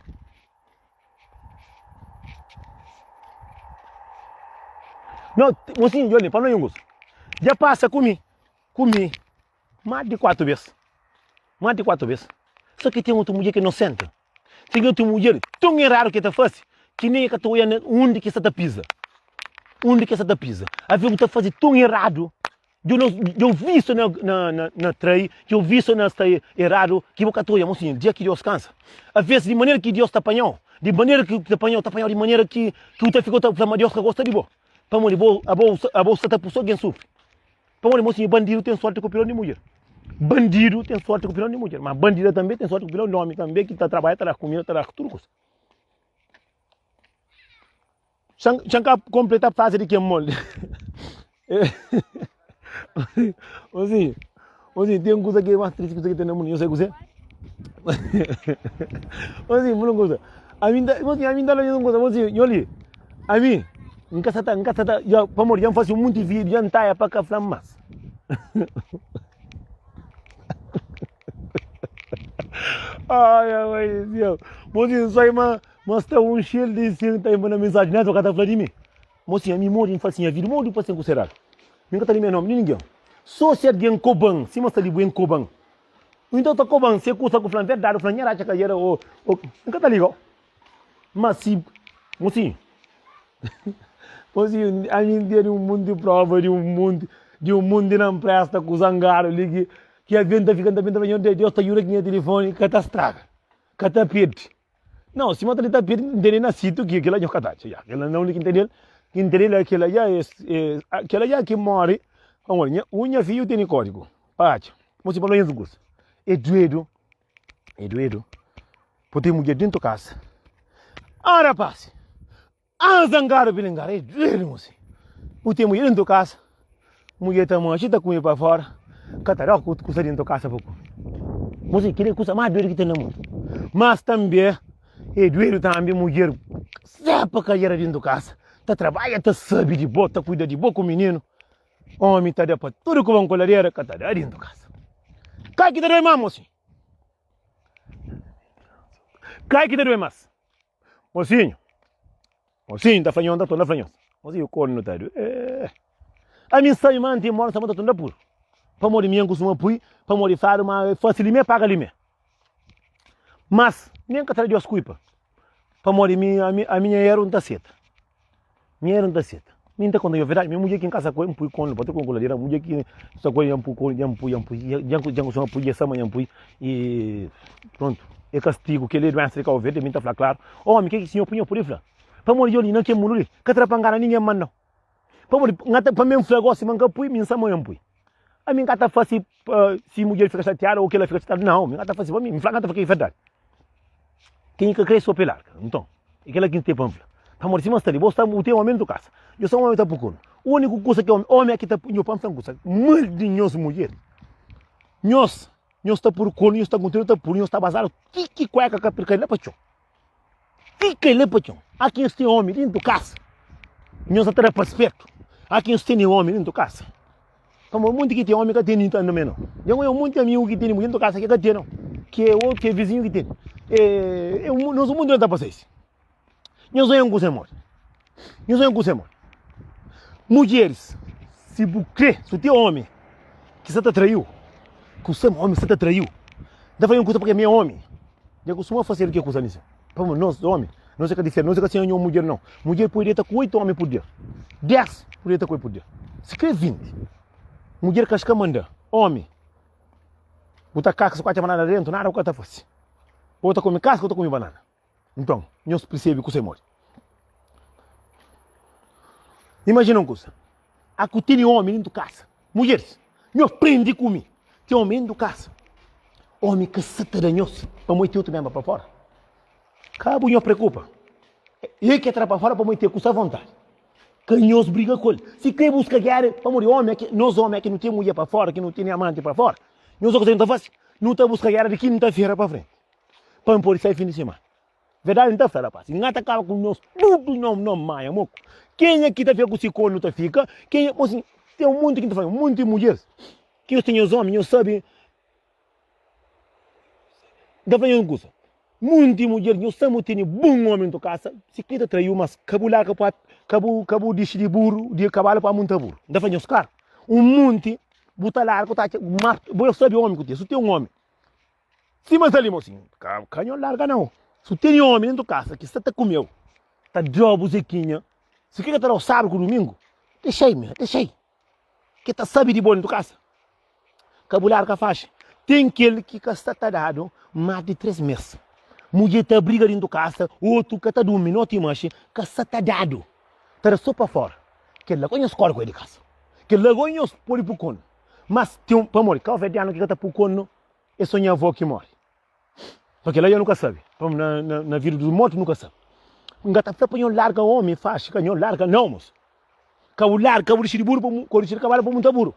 Não, mocinho, olha, para não ir, já passa comigo, mais de 4 vezes. Só que tem outra mulher que não senta. Tem outra mulher tão errado que está fácil, que nem que estou olhando onde que está pisa. A ver o que está fazendo tão errado. Eu vi isso na trai, eu vi isso na errado, que eu estou olhando, mocinho, dia que Deus cansa. Às vezes, de maneira que Deus te apanhou, de maneira que te apanhou, de maneira que você ficou, Deus que gosta de você. Para morrer, a bolsa está por só quem sofre. Para morrer, mocinho, bandido tem sorte com o pilão de mulher. Bandido tem sorte com o pilão de mulher, mas bandida também tem sorte com o pilão de homem também, que está trabalhando, está comida, está tudo. Chanca completar a fase de que é mole. Assim, tem uma coisa que é mais triste que tem no mundo, eu sei o que é. Assim, uma coisa. A mim dá uma coisa, assim, olha, a mim, nunca está, para morrer, eu faço muito vídeo, já não está para cá falar mais. Ai, Deus. Mocinho, só mas está cheiro de sim, está uma mensagem, né? Tu está falando de mim. Mocinho, a mim morre, faz assim, a vida morre, para ser considerado. Nunca está ali meu nome, ninguém. Só se alguém coban, se mostra ali bem coban. Então está coban, se custa com a verdade, o flanheiro acha que era o nunca está ligado. Mas se, mocinho, a mim tem mundo de prova, de um mundo não presta com zangaro, ligue. Que a venda fica também Deus está jurando que é telefone, que está estraga, que está perde. Não, se mata ele está perde, não tem nascido que aquela já está, aquela não que entender aquela já que morre, olha, unha filho tem código, pátio, mas se falou isso curso, é doido, porque mulher dentro da casa, ora passe, zangaro bilingar, é doido, moço, porque mulher dentro da casa, mulher está manchita com ele para fora. Cataró, coisa dentro da casa pouco. Mas aquele coisa mais doido que tem no mundo. Mas também é doido também mulher sabe que era dentro da casa. Tá trabalha, tá sabe de boa, tá cuida de boa com o menino. Homem tá para tudo que vão colareira, que tá dentro da casa. Cai que te doe mais, mocinho. Cai que te doe mais. Mocinho, tá fanhando, tá toda fanhando. Mocinho, o corno tá doido. A mim sai mante mora sama tunda pur. Para mori minha costuma pui, para mori faro mas facilime paga lime. Mas nem que trajo as cuipa. Para mori a minha era um taceta. Minha era um taceta. Minta quando eu verdade, minha mulher aqui em casa com um pui com, botou com coladeira, mulher aqui só com um pui, já só pui essa manhã pui e pronto. É castigo que ele vai ser o verde, minta falar claro. Homem, que senhor punha por isso? Para mori ali não que mulher, que trapangara ninguém mano. Para mori, ngata para mim flagou se manga pui, minha manhã pui. A mim gata faz se mulher fica chateada ou que ela fica chateada, não, minha gata faz para mim, flagata fica verdade. Quem que cresce o pilar, então, aquela que tem panfla. Para mori se mostra ali, você o teu homem do casa. Eu sou um homem tapucuno. O único coisa que homem aqui tá punho panfla coisa, maldinhos mulher. Nós tá por cono, nós tá contendo tá por, nós tá bazar, que cueca que perca ele pacho. Que ele pacho. Aqui este homem dentro do casa. Nós até para perto. Aqui este homem dentro do casa. Como muito que tem homem que tem então não. Eu é muito amigo que tem dentro do casa que tem não. Que é outro que é vizinho que tem. Nós o mundo não tá para isso. Nós é um coisa morre. Nós é um coisa morre. Mulheres, se você, se tem homem que você te traiu, que o seu homem você te traiu, dá para um coisa porque é meu homem. Já costuma fazer o que coisa nisso. Vamos nós homem, não sei o que diferente, não sei o que nenhuma mulher não. Mulher poderia estar com 8 homens por dia, 10 poderia estar com 8 por dia. Se quer 20, mulher casca manda, homem, botar casca com a banana dentro, nada o que está fazendo. Outra come casca, outra come banana. Então, nós percebemos que você morre. Imagina uma coisa. Aqui tem homem dentro de casa. Mulheres, não aprende comigo. Tem homem dentro de casa. Homem que se taranhoso. Para muito outro mesmo para fora. Cabo não preocupa. Ele quer entrar para fora para muito com vontade. Canhoso briga com ele. Se quer buscar guerra, para morrer homem, nós homens que não tem mulher para fora, que não tem amante para fora. Nós que não faz, não está buscando guerra de quinta-feira para frente. Para pôr isso aí fim de semana. Verdade não está fora, rapaz. Não acaba com nós. Tudo não maia, moco. Quem é que está com o não está fica? Quem é, assim, tem um monte que está fazendo, um monte de mulheres. Que eu tenho os homens, eu sabem. Está fazendo uma coisa. Muitas mulheres, eu sei que tem bom homem na casa. Se quer traiu, mas cabular, cabo de burro, de cavalo para montar burro. Está fazendo os caras. Um monte, botar largo, tá, eu sei homem que tem. Se tem um homem. Se mas ali, mocinho, canhão larga não. Se tem um homem dentro da casa que está comeu, está drobo zequinha, se quer estar ao sábado domingo, deixa aí, que está sabe de bom dentro da casa. Cabular que faz. Tem aquele que está dado mais de 3 meses. Mulher está briga dentro da casa, outro que está dormindo, outro que está dado. Está só para fora. Que lá conhece corpo de casa. Que lá conhece por ir para o cono. Mas tem um, para morrer, que o velho que está para o cono, é só minha avó que morre. Porque lá eu nunca sabe. Na vida dos mortos nunca sabe. Ngata tá põe larga homem faz, canhão larga não, moço. Caular, cabo de burro, cabo de cavalo para montar burro.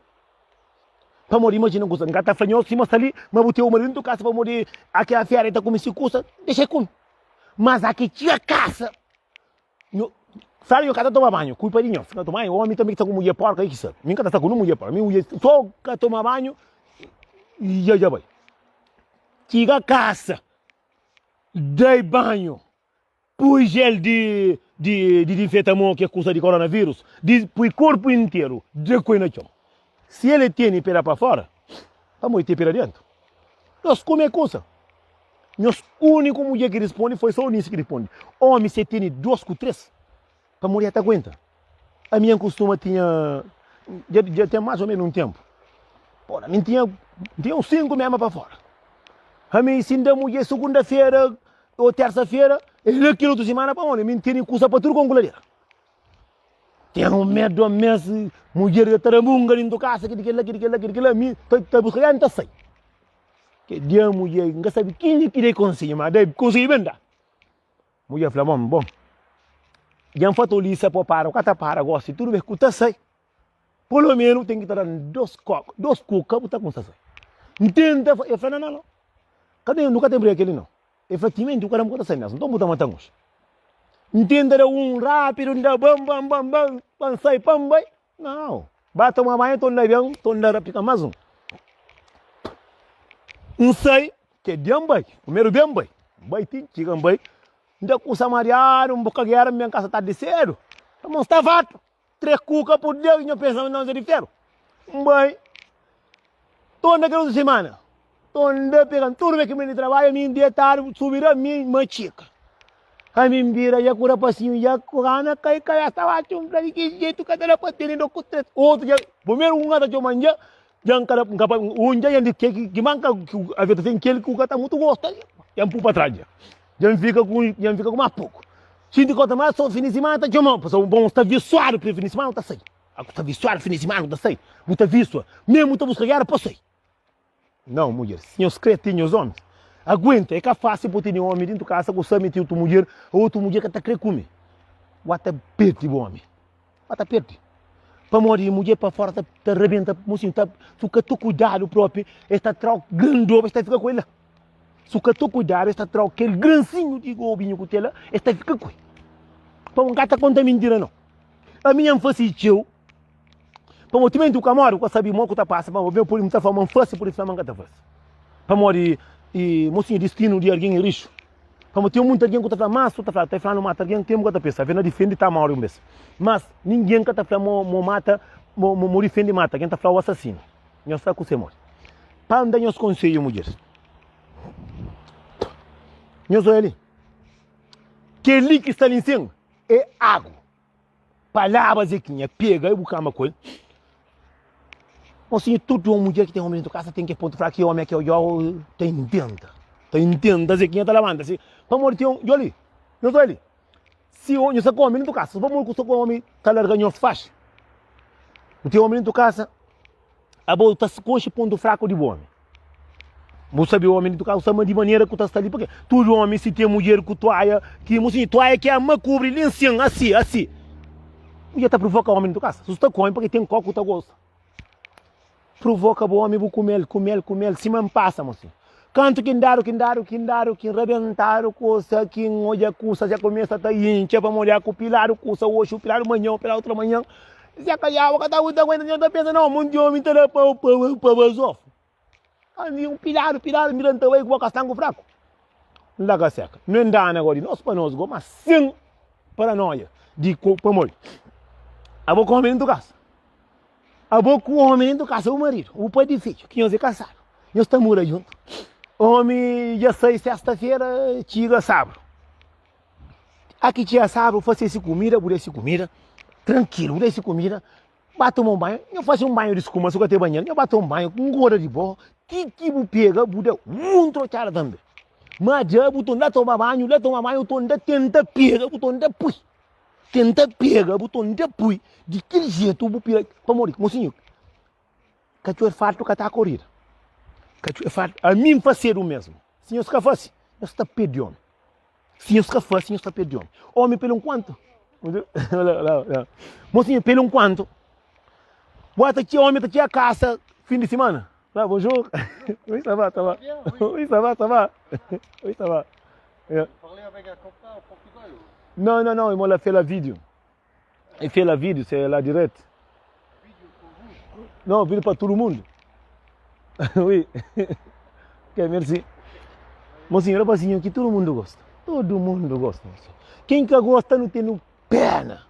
Para morrer, imagina coisa. Ngata fanhou, se mostra ali, mas botei o marido dentro da casa para morrer. Aqui a fera está como se custa, deixa com. Mas aqui tinha casa. Sabe, eu cada toma banho, culpa de nós. Toma banho, o homem também está com mulher porca aí que sabe. Minha casa está com uma mulher porca, minha mulher só que toma banho e já vai. Tinha casa. Dei banho, pus gel de desinfetamento que é coisa de coronavírus, pus corpo inteiro, de coisa chão. Se ele tem pera para fora, vamos ter pera dentro. Nós comemos coisa. Nossa única mulher que responde foi só o Nisso que responde. Homem, você tem 2 com 3, para mulher até aguenta. A minha costuma tinha, já tem mais ou menos um tempo. Porra, não tinha uns 5 mesmo para fora. A minha sim da mulher segunda-feira, ou terça-feira, ele aquilo de semana para onde? Me tem coisa para tudo com goladeira. Tem um medo, mulher de taramunga dentro da casa, aquele, me tá buscando, não tá sai. Que dia mulher, não sabe quem que consegue, mas daí consegue vender. Mulher fala, bom, já fato lisa para o cata para gosta, tudo bem, que tá sai. Pelo menos tem que estar 2 cocas, botar com sai. Entenda, eu falo, não. Cadê? Nunca tem briga aquele não. Efetivamente o cara não sai nessa, então botar matangos. Entenda um rápido, bam, sai, vai. Não. Bata uma manhã, tô na rápido mais um. Sai, que é vai. Primeiro vai, chega vai. Ainda com o samariano, boca guerra, minha casa tá de cedo. Vamos estar vato. 3 cucas por dia e eu pensava não de ferro. Bem, toda aquela semana, toda pegando tudo que me trabalha, me dia tarde, subir a mim, uma chica. A mim vira, já cura passinho, já corana, cai, estava achando para que jeito que era para ter no cutre. Outro dia, primeiro ada de manja, já cara, dia já que manca, a vida tem aquele que o cara muito gosta, já para trás, já fica com mais pouco. Se de conta mais, só fim de semana, tá de mão, pessoal, bom, está visuário para fim de semana, tá sei. Está visuário, fim de semana, tá sei. Está visuário, mesmo está buscando, para sei. Não, mulher, senhores cretinhos, homens. Aguenta, é que é fácil para ter um homem dentro de casa que você meteu outra mulher que está querendo comer. Bota perto, homem. Bota perto. Para morrer, mulher para fora, está arrebenta, mocinho, se tu cuidado próprio, está troca grandão, está fica com ele. Se tu cuidado, está troca aquele grancinho de gobinho com ela, está fica com ele. Para um gato conta mentira, não. A minha facilitou. Para o time do camaro, que sabe o que está passando, para ver por muita forma, fácil por isso, não está fácil. Para morrer, e mocinho destino de alguém é lixo. Como tem muita gente que está falando, mas tu está falando mata alguém, tem que pensar, vem na defende está mal um mês. Mas ninguém que está falando mata, defende mata, quem está falando o assassino. Não sabe que você morre. Para onde nós conselhos, mulheres? Nós olha ali. Aquele que está ali em cima é água. Palavras aqui, pega e busca uma coisa. Assim, tudo uma mulher que tem homem dentro de casa tem que ponto para que homem que eu entenda, assim, quem está lavando, assim, para morrer tem eu ali, não estou ali. Se o você come dentro de casa, vamos morrer com o homem está largando os faz. O teu homem dentro de casa, a boa está com esse ponto fraco de bom homem. Você sabe o homem dentro de casa, sabe de maneira que está ali, porque todo homem se tem mulher com toalha, que assim, toalha que é uma cobre lencinho, assim. Mulher está provocando o homem dentro de casa, você está com porque tem coco que está gosta. Provoca o homem com mel, se man passa, mocinho. Canto que rebentaram, coisa, que olha, coisa, já começa a estar incha, para molhar com o pilar, coisa, hoje, o pilar amanhã, pilar outra manhã. Já calhava, cada um está aguentando, não está pensando, não, muito de homem está para basof. Ali um pilar, mirando aí com o castango fraco. Laga seca. Não dá agora, nós para nós, mas sim, paranoia, de para molho. A boca homem dentro da casa. A boca o homem dentro da casa, o marido, o pai de filho, que nós é casado. Nós estamos morando juntos. Homem, já sei, sexta-feira, tira sábado. Aqui tinha sábado, fazer comida, tranquilo, comida, bate um banho, eu faço um banho de escuma, se eu ter banheiro, eu bato um banho com gora de boa, que pega, bude, trocar também. Mas já, botão de tomar banho, botão de tenta pega, botão de pui. Botão de pui, de que jeito, para morrer, mocinho. Cachorro farto que está a correr. A mim fazer o mesmo. Se eu ficar fácil, eu estou perdendo. Se eu ficar fácil, eu estou perdendo. Homem pelo quanto? Mocinho, pelo quanto? Bota aqui, homem, tá aqui a caça, fim de semana. Lá, bonjour. Oui, ça va. Oui, ça va. Oui, ça va. Vous parlez avec un copain au Portugal ou? Non, il m'a fait la vidéo. Il fait la vidéo, c'est la directe. Vidéo pour vous? Non, vidéo para todo mundo. Oui. Ok, merci. Mocinho, era assim que todo mundo gosta. Todo mundo gosta. Quem que gosta não tem perna.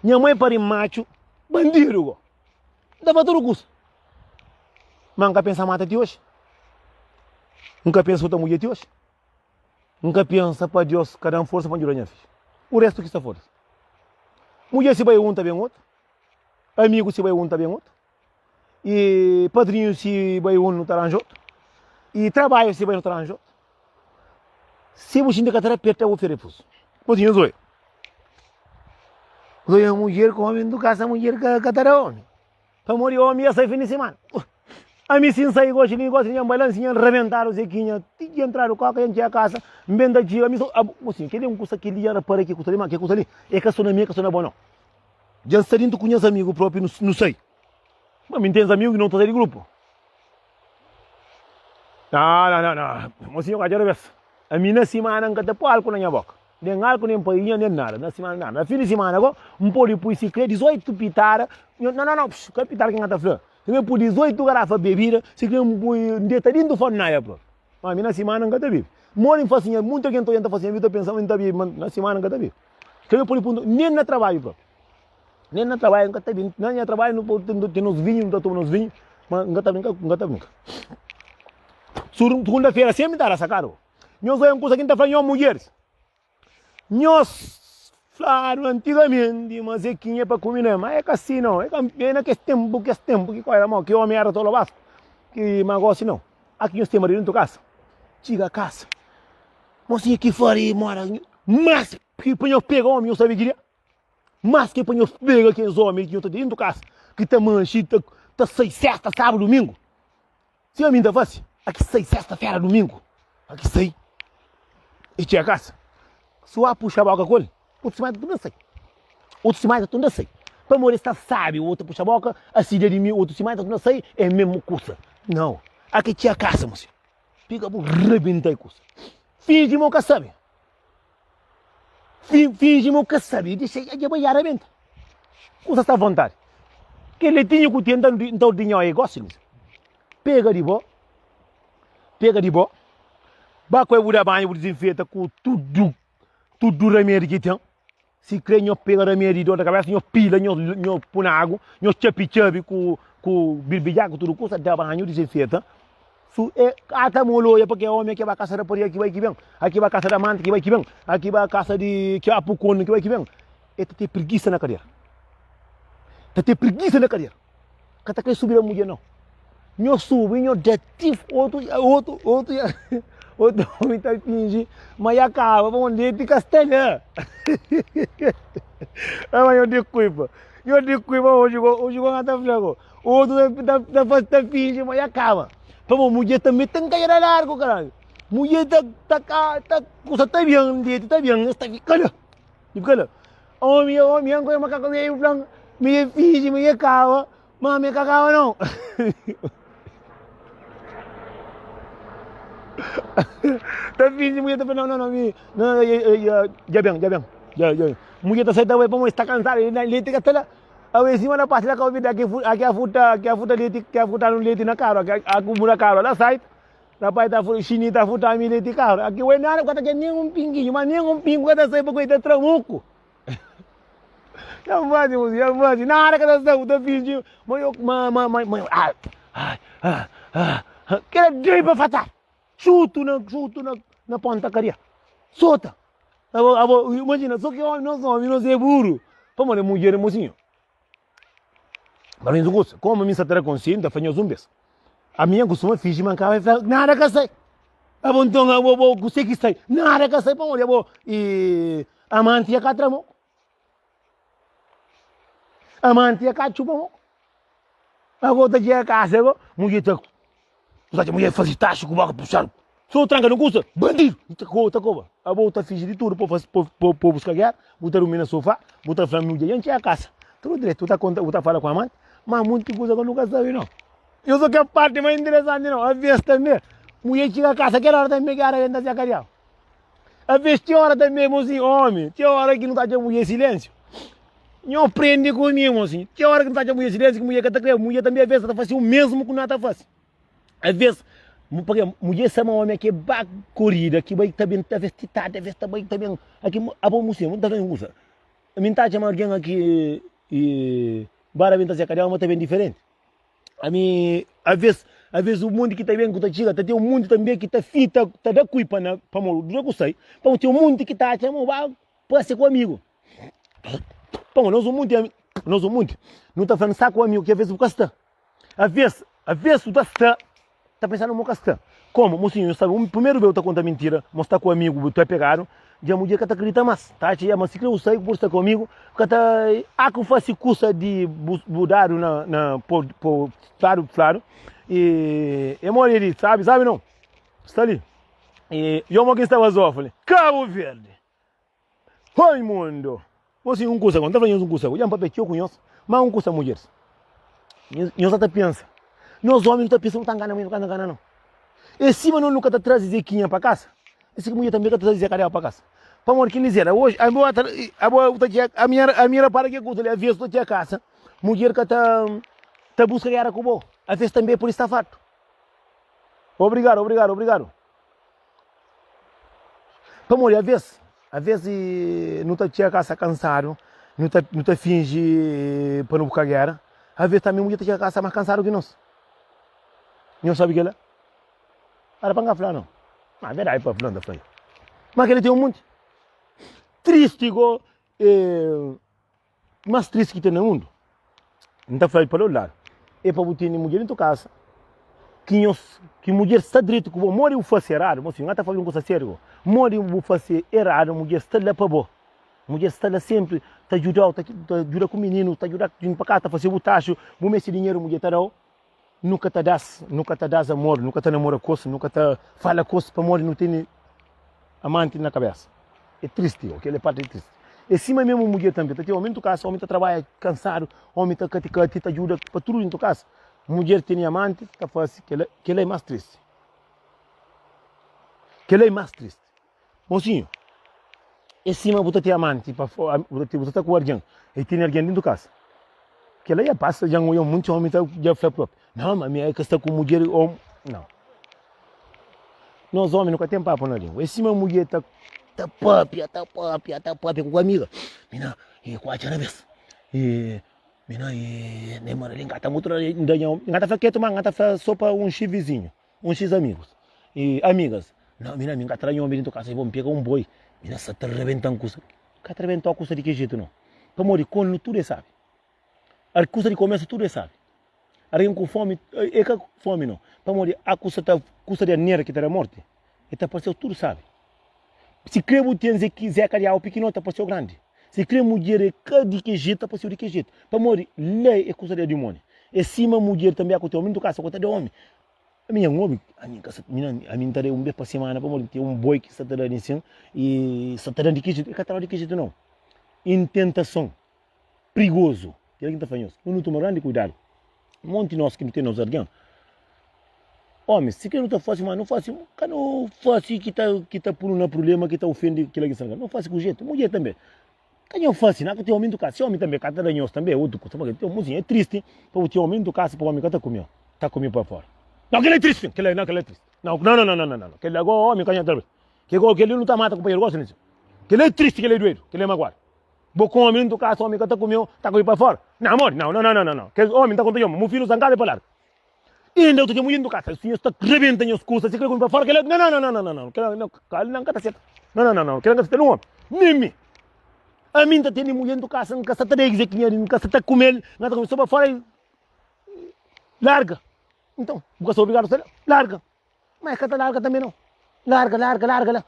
Minha mãe para macho, bandido. Dá para todo gosto. Mas nunca pensa mata de hoje. Nunca pensa outra mulher de hoje. Nunca pensa para Deus, cada um força para ajudar minha filha. O resto que está fora. Mulher se vai um, tá bem outro. Amigo se vai um, tá bem outro. E padrinho se vai um, não tá arranjado. E trabalho se vai não tá arranjado. Se você ainda quer apertar o ferefus. Pois Zoe. Zoe é mulher com homem do casa, mulher catarão. Para morrer homem ia sair fim de semana. A mim sim sair gosto de balancinha, reventar os equinhos, tem que entrar o carro, encher a casa, venda de a mim só, assim, que um custa que liar para que custa ali, mas que custa ali, é que só na minha, que só na boa não. Já está dentro conhece amigo próprio, não sei. Mas me tem amigos que não estão de grupo. Não. Mocinho, eu quero ver. A minha semana não tem álcool na minha boca. Nem álcool, nem painha, nem nada. Na semana nada. Na fim de semana, agora, pode pôr se crê 18 pitar. Não, que pitar que não está flor. Se me pôr 18 garrafas de bebida, se crê detalhinho do fone na época. Mas na semana não está vivo. Morem facinha, muita gente está fazendo, eu estou pensando em estar vivo, mas na semana não está vivo. Se me pôr nem no trabalho próprio. Nem na trabalho, nunca tá vindo. Nem na trabalho, não tem nos vinhos, não toma nos vinhos. Mas nunca tá brincando, nunca tá brincando. Segunda-feira sempre dá essa cara. Nós vamos coisa que está falando, mulheres. Nós, claro, antigamente, mas é que para comer, não. Mas é que assim, não. É que esse tempo, que coisa mal, que homem era todo baixo. Que negócio, não. Aqui nós temos marido dentro da casa. Chega a casa. Mas assim, aqui fora, mora. Mas que põe eu pego homem, eu sabia que mas que põe eu pego aqueles homens que eu estou dentro da casa. Que tá manchita, tá 6, sexta, sábado, domingo. Se a mim tá fácil. Aqui 6, sexta-feira, domingo. Aqui 6. E tinha casa. Se eu puxar a boca com ele, outro se mata, tudo sei. Outro se mata, tudo sei. Para morrer, está sábio, o outro puxa a boca, assim de mim, outro se mata, tudo sei, é mesmo cursa. Não. Aqui tinha casa, moço. Fica por rebentar a cursa. Finge-me que sabe. Finge-me que sabe. Deixa eu ir arrebenta. Cursa está à vontade. Que ele tinha que ter, então, dinheiro aí, gosta, moço. Pega de boa. Baco é o banho, desinfeta com tudo remédio que tem. Se crê, eu pego remédio da cabeça, eu pila, eu põe na água, eu chapi com birbilhaco, tudo coisa, dá banho, desinfeta. Su é ata molo, porque o homem que vai caçar por aqui vai que vem, aqui vai caçar amante que vai que vem, aqui vai caçar de que apucone que vai que vem. É ter preguiça na carreira. Ter preguiça na carreira. Kata que subir a mulher não. Eu subi, eu detive outro homem está fingindo, mas acaba, vamos ler de castelhã. Mas eu digo cuipa hoje eu está flaco. Outro está fingindo, mas acaba. Vamos, mulher também tem que ir largo, caralho. Mulher está coisa tá bem, está ficando. Homem, coisa macaco meio branco, meio fingindo, meio acaba, mas me acaba não. Tá fingindo, mulher tá falando, não, já bem. Mulher tá saindo, vamos estar cansado, ele tem que estar lá. A cima da parte da comida, aqui a fruta leite, que a fruta no leite na cara, a cubo na cara, lá sai. Na parte da fruta, chinita, a fruta me leite cara. Aqui o enano, quando tem nenhum pinguinho, mas nenhum pingo que tá saindo para coisa tramuco. Já vai, na hora que tá saindo, tá fingindo, mas, que é doido para fatar. Chuto na ponta caria. Solta. Imagina, só que homem não é burro. Vamos lá, mulher, mocinho. Mas não gosta. Como a minha satara consciente, a fanha zumbes. A minha costuma fingir mancava e fala, nada que sai. A bom então, eu vou sei que sai. Nada que sai, vamos lá, e amante a catramo. Amante a cachupa. Agora tá a casa, mulher tá. Você mulher faz taxa com vaca puxar. Só tranca não custa. Bandido. Tá cova. A volta fingir de tudo para buscar guerra. Botar o menino no sofá. Botar a família e a casa. Tudo direito. Tu tá falando com a mãe. Mas muita coisa que eu nunca sabia não. Eu só que a parte mais interessante não. A vez também. Mulher chega a casa. Aquela hora também que era ainda se acariar. A vez tinha hora também, mocinho. Homem. Tinha hora que não tá de mulher silêncio. Não aprende comigo, assim. Tinha hora que não tá de mulher silêncio. Que mulher que tá criando. Mulher também a vez tá fazendo o mesmo que não tá fazendo. Às vezes, porque mulher chama homem que vai corrida, que vai também tá vestida, também aqui a bom museu, não tá vendo usa. A mim tá chamando alguém aqui e bara bem tá se acariar, mas tá bem diferente. A mim, às vezes o mundo que tá bem que tá chega, tem um mundo também que tá fita, tá da cuipa na para molo, não gostei. Então tem um mundo que tá chamando vai ser comigo. Então nós o mundo, não tá falando saco amigo que às vezes o casta. Às vezes o tá pensando no castã. Como? Mocinho, sabe, o primeiro vez tá contando mentira, mostrar com o amigo, tu é pegado, já mulher que tá acredita mais, tá? Mas se eu sei por estar comigo, que tá, que faz curso de mudar claro, e morrer, sabe não? Está ali. E eu que estava só, falei, Cabo Verde, oi mundo, mocinho, um curso, quando tá falando um curso, já um papel que eu conheço, mas um curso mulheres. Eu só tá pensando. Nós homens não estamos pensando que está enganando, não. E cima não nunca está trazendo zequinha para casa. Esse mulher também está trazendo zecaria para casa. Para morrer que dizer, hoje, a minha para que custa, a vez que eu casa, mulher que está buscando era com o a vez também por estar farto. Obrigado. Para morrer, a vez não está a casa cansado, não te finge para não buscar guerra. Às vezes também a mulher tem que caçar mais cansado que nós. Não sabe o que é lá? Para para falar não. Mas verdade para falar da frente. Mas que ele tem um monte. Triste igual, mais triste que tem no mundo. Não está falando para o lado. É para botar mulher em tua casa. Que mulher está direito, que mora o fazer errado, mas não está fazendo coisa séria. Mora o fazer errado, mulher está lá para boa. Mulher está lá sempre, está ajuda com o menino, está ajudando para cá, está fazendo o tacho, vou esse dinheiro, mulher está lá. Nunca te dás amor, nunca te namora coisa, nunca te fala coisa para amor, não tem amante na cabeça. É triste, aquela parte é triste. E cima mesmo mulher também, tem homem em tua casa, homem está trabalha cansado, homem está te ajuda para tudo em tua casa. Mulher tem amante, está fácil, que ela é mais triste. Que ela é mais triste. Mocinho, e cima você tem amante, você está com alguém, e tem alguém dentro da casa. Que ela já passa, já olhou muito homem, já foi próprio. Não, mas minha que está com mulher, não. Nós homens nunca temos papo na língua. E cima mulher está própria com a amiga. Mina, e quase na vez. E mina, e nem mora ali, engata muito, engata foi quieto, mas engata foi só para um X vizinho, um X amigos. E amigas, não, mina, me engata lá homem dentro da casa, e vamos pegar um boi. Mina, se está arrebentando com isso. Não está arrebentando com isso de que jeito não? Para morrer com tudo é sabe. A custa de começo tudo é sabe. Alguém com fome, é que fome não. Para morrer, a custa de dinheiro que terá morte. Está pareceu tudo sabe. Se crê mulher que Zé Carial o pequeno está pareceu grande. Se crê mulher que de que jeito está pareceu de que jeito. Para morrer, lei é custa de demônio. E cima mulher também a conta homem do caso, a conta de homem. A minha homem, a minha tarefa vez para semana para morrer tem um boi que está dando em cima e está dando de que jeito. É que de que jeito não. Intentação, perigoso. Que é que está fazendo? Não toma grande cuidado. Um monte de nós que não tem nos alguém. Homem, se que não está fácil, mas não fácil, não fácil que está por um problema, que está ofendendo aquilo que está não fácil com jeito. Mulher também. Que não fácil, não tem homem do caso. Se homem também, cada ranhos também, outro coisa. Porque tem um mocinho, é triste para o homem do caso, para o homem que está comendo. Está comendo para fora. Não, que ele é triste, que ele é triste. Não. Que ele agora homem, que ele não está matando companheiro, gosta disso. Que ele é triste, que ele é doido, que ele é magoado. Vou com o homem do caso, o homem que está comendo, está comendo para fora. Não, amor, não. Que o homem está contando, meu filho zangado é para lá. E ainda eu tenho mulher do caso, o senhor está rebentando as coisas, se quer comer para fora, que ele não, que ele não está certo. Não, que ele não está certo, não, nem me. A mim está tendo mulher do caso, não está a dizer que não está a comer, não está comendo só para fora e larga. Então, você é obrigado a ser, larga. Mas que está larga também não. Larga lá.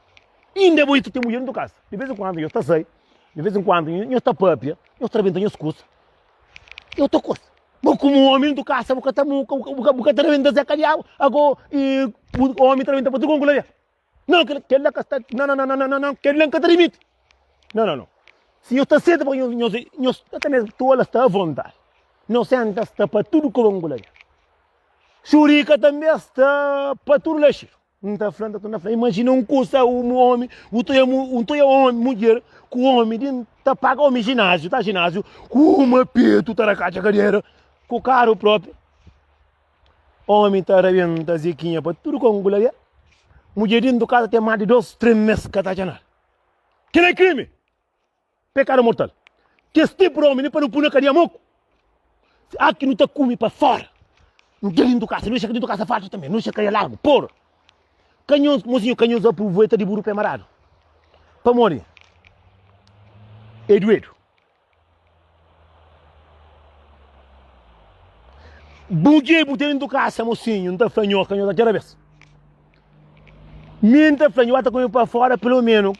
E ainda vou ter mulher do caso. De vez em quando eu estou sei. De vez em quando, eu estou própria, eu estou rebentando as coisas. Eu estou coisa. Vou como um homem do caça, vou estar rebentando Zé Carial, agora, e o homem está rebentando para tudo com ele. Não, que ele não está, não, que ele não está limite. Não. Se eu estou cedo, eu também estou à vontade. Não senta está para tudo com ele. Churica também está para tudo lá. Não está falando, imagina um curso, um homem, homem, mulher, com o homem, está paga homem ginásio, com uma peito, está na caixa carreira, com o carro próprio. Homem está rebendo a ziquinha para tudo com o mulher. Mulher dentro do casa tem mais de 2, 3 meses que está janela. Que não é crime? Pecado mortal. Que esse tipo de homem, para não pôr na cadeia moco. Aqui não está comendo para fora. Não tem dentro do casa, não chega dentro do casa fácil também, não chega largo, porra. Mocinho, canhões aproveita de burro pemarado. Para morrer. É doido. Buguei dentro do casa, mocinho, não está fanho, canhões da terra. Minta fanho, está comendo para fora, pelo menos.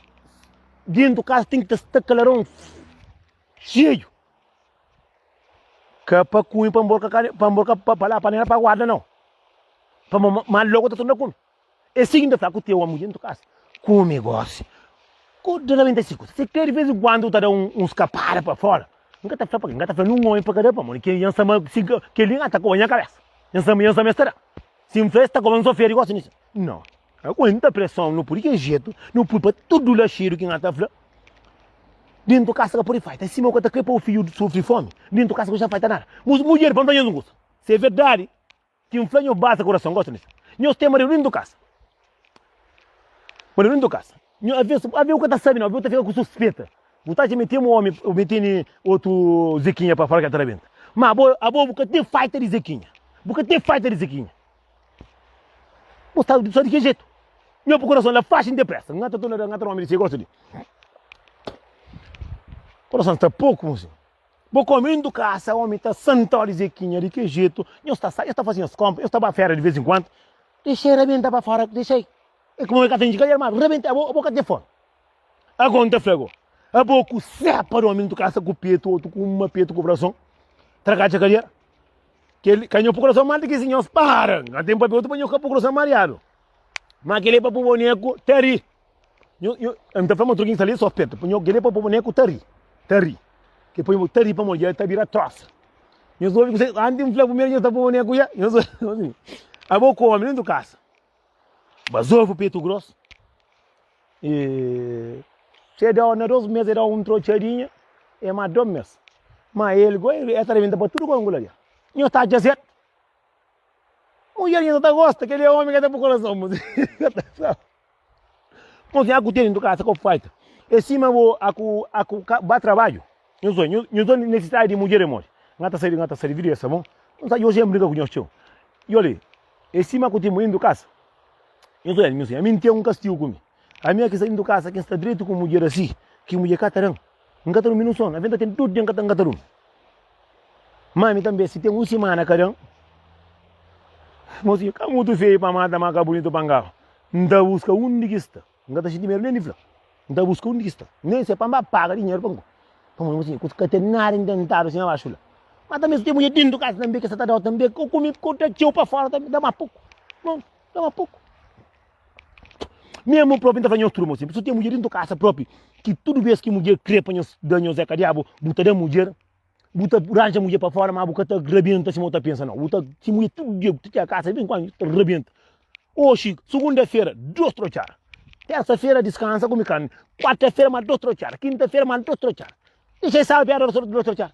Dentro do casa tem que estar calarão cheio. Que para cunho, para embora, para lá, para guarda, não. Para mas logo está tudo com. É seguinte, está com o teu mulher dentro do casa. Com negócio. Com 95. Se quer de vez em quando está uns caparas para fora. Nunca está falando um homem para cada para que ele está com a minha cabeça. Ele está se fez, está com um sofrer igual nisso. Não. Aguenta pressão, não por que jeito, não por para tudo lá cheiro que está falando. Dentro do casa que por aí faz. Em cima que está aqui para o filho sofrer fome. Dentro do casa que já faz nada. Mas mulher, para não gosta. Se é verdade, que um flanho basta coração, gosta nisso. Nós temos dentro do casa. Mas dentro do casa. Às vezes o que está sabendo, às vezes fica com suspeita. Botar de meter um homem, meter outro Zequinha para fora que atrabenta. Mas a boa boca tem fighter de Zequinha. Boca tem fighter de Zequinha. Botar só de que jeito? Meu coração é fácil depressa. Não é homem de gosta de. Coração está pouco, moço. Vou comendo caça, homem está santo de Zequinha, de que jeito? Eu está fazendo as compras, eu estava à fera de vez em quando. Deixei arrebentar para fora, deixei. É como eu tenho de calhar, mas arrebenta a boca de fora. Agora não flagou. A boca separa o homem do caça com o peito, outro com uma peito com o coração. Traga a calhar. Que ele canhou o coração mais do que senhores para. Não tem papel, outro banho com o coração mareado. Mas aquele para o boneco, teri. Eu estou falando um truquinho ali, só perto. Põe aquele para o boneco, teri. Que põe o teri para a mulher, está virando troça. Eu sou que você anda um flago mesmo, eu estou para o boneco já. Eu sou assim. A boca o homem do caça. Basou o peito grosso. E se dá na 2 meses, dá um trochadinho, é mais 2 meses. Mas ele é tremendo para tudo com a mulher. Eu está dizendo. Mulher ainda está gosta, aquele homem que está para o coração. Mas é a coisa do caça, que faz. E cima a trabalho. Eu sou necessidade de mulher, irmão. Não está servindo essa mão. Não está hoje briga com o tio. E olha, e cima a mulher do caça. Eu sou ele, a mim tem um castigo comigo. A minha que está indo casa, quem está direito com mulher assim, que mulher catarão. Não catarão minuto só, a venda tem tudo de catarão. Mas também, se tem uma semana, carão, mocinho, cá muito feio para matar, maca bonito para engarro. Não busca um de que está. Não está dinheiro nem de flá. Não busca um de que está. Nem se para pagar dinheiro para um. Como mocinho, com catenar intentar, assim, abaixo lá. Mas também se tem mulher dentro do casa também, que está dando também, comigo, conta tio para fora, dá mais pouco. Não, dá mais pouco. Mesmo o próprio está fazendo turma, assim. Se tem mulher dentro da casa própria, que tudo vez que mulher crepa, danha Zé Cadiabo, buta da mulher, buta ranja a mulher para fora, mas a boca rebenta, se não pensa não. Buta, se mulher tudo dia, tu tem a casa, vem quando rebenta. Hoje, segunda-feira, 2 trochar. Terça-feira, descansa, come carne. Quarta-feira, mais 2 trochar. Quinta-feira, mais 2 trochar. Deixa eu saber, era 2 trochar.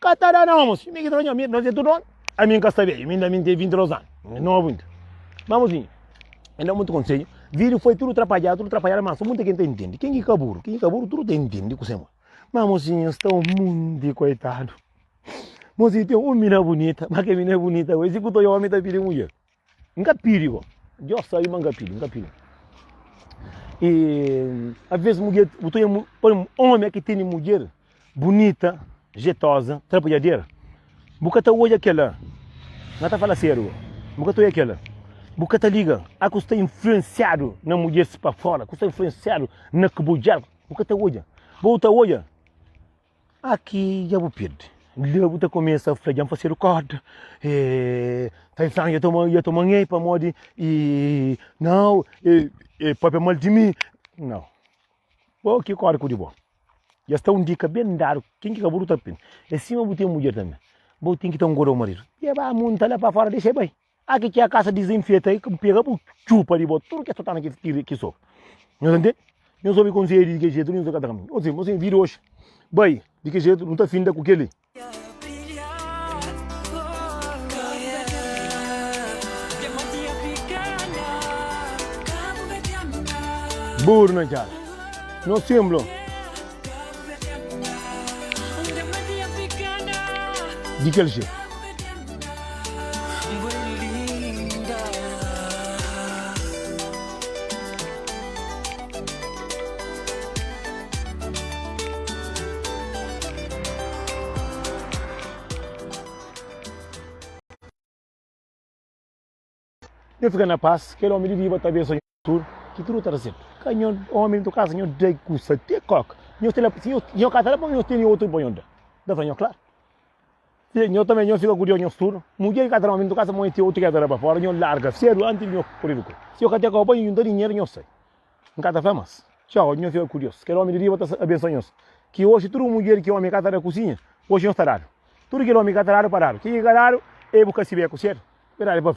Catará não, moço. Me que nós é tudo. A minha casa veio, ainda tem 22 anos. Não é muito. Vamos sim. Ainda é muito conselho. Vídeo foi tudo atrapalhado, mas muita gente entende. Quem é caburo, tudo entende com você. Mas mocinho, está muito coitado. Mocinho, tem uma menina bonita, mas que menina bonita, hoje que eu homem está pedindo mulher. Nunca pediu, eu saio, mas nunca pediu. E às vezes mulher, um homem que tem mulher bonita, jeitosa, trabalhadeira, nunca hoje aquela, não está falando sério, nunca hoje aquela. Porque tá liga, a que está influenciado na mulher para fora, que está influenciado na cabujar, porque tá hoje. Volta hoje. Aqui já vou perder. Você começa a fazer o corte. Pensando, eu estou manhã para modo e não, para mal de mim. Não. Bom, que corte de bom. Já está dica bem dado. Quem que acabou de tapar? É cima você tem mulher também. Você tem que ter gordo marido. E vai montar lá para fora, deixa bem. Aqui que é a casa desinfeta aí, que pega o chupa de boa, tudo que está aqui só. Não entende? Eu soube conselho de que jeito, não sei o que caminho. Ou seja, você vira hoje. Bem, de que jeito, não está fim com aquele. Burro na cara. Não semblo. De que jeito? Eu fico na paz, aquele homem de viva talvez sonho tudo, que tudo está certo. Canhão, homem do caso, eu dei custa, te coca. Eu catara para eu tenho outro banho da banho claro. Eu também eu fico curioso tudo. Mulher catara homem do caso, eu tenho outro que para fora, eu larga, cedo antes eu correr. Se eu catara com banho, eu dou dinheiro, eu sei. Não cata famas. Tchau, eu fico curioso. Aquele homem de viva está abençoado. Que hoje tudo mulher que homem catara cozinha, hoje eu está raro. Tudo que homem catara parado. Que catara é buscar se ver com certo. Esperar para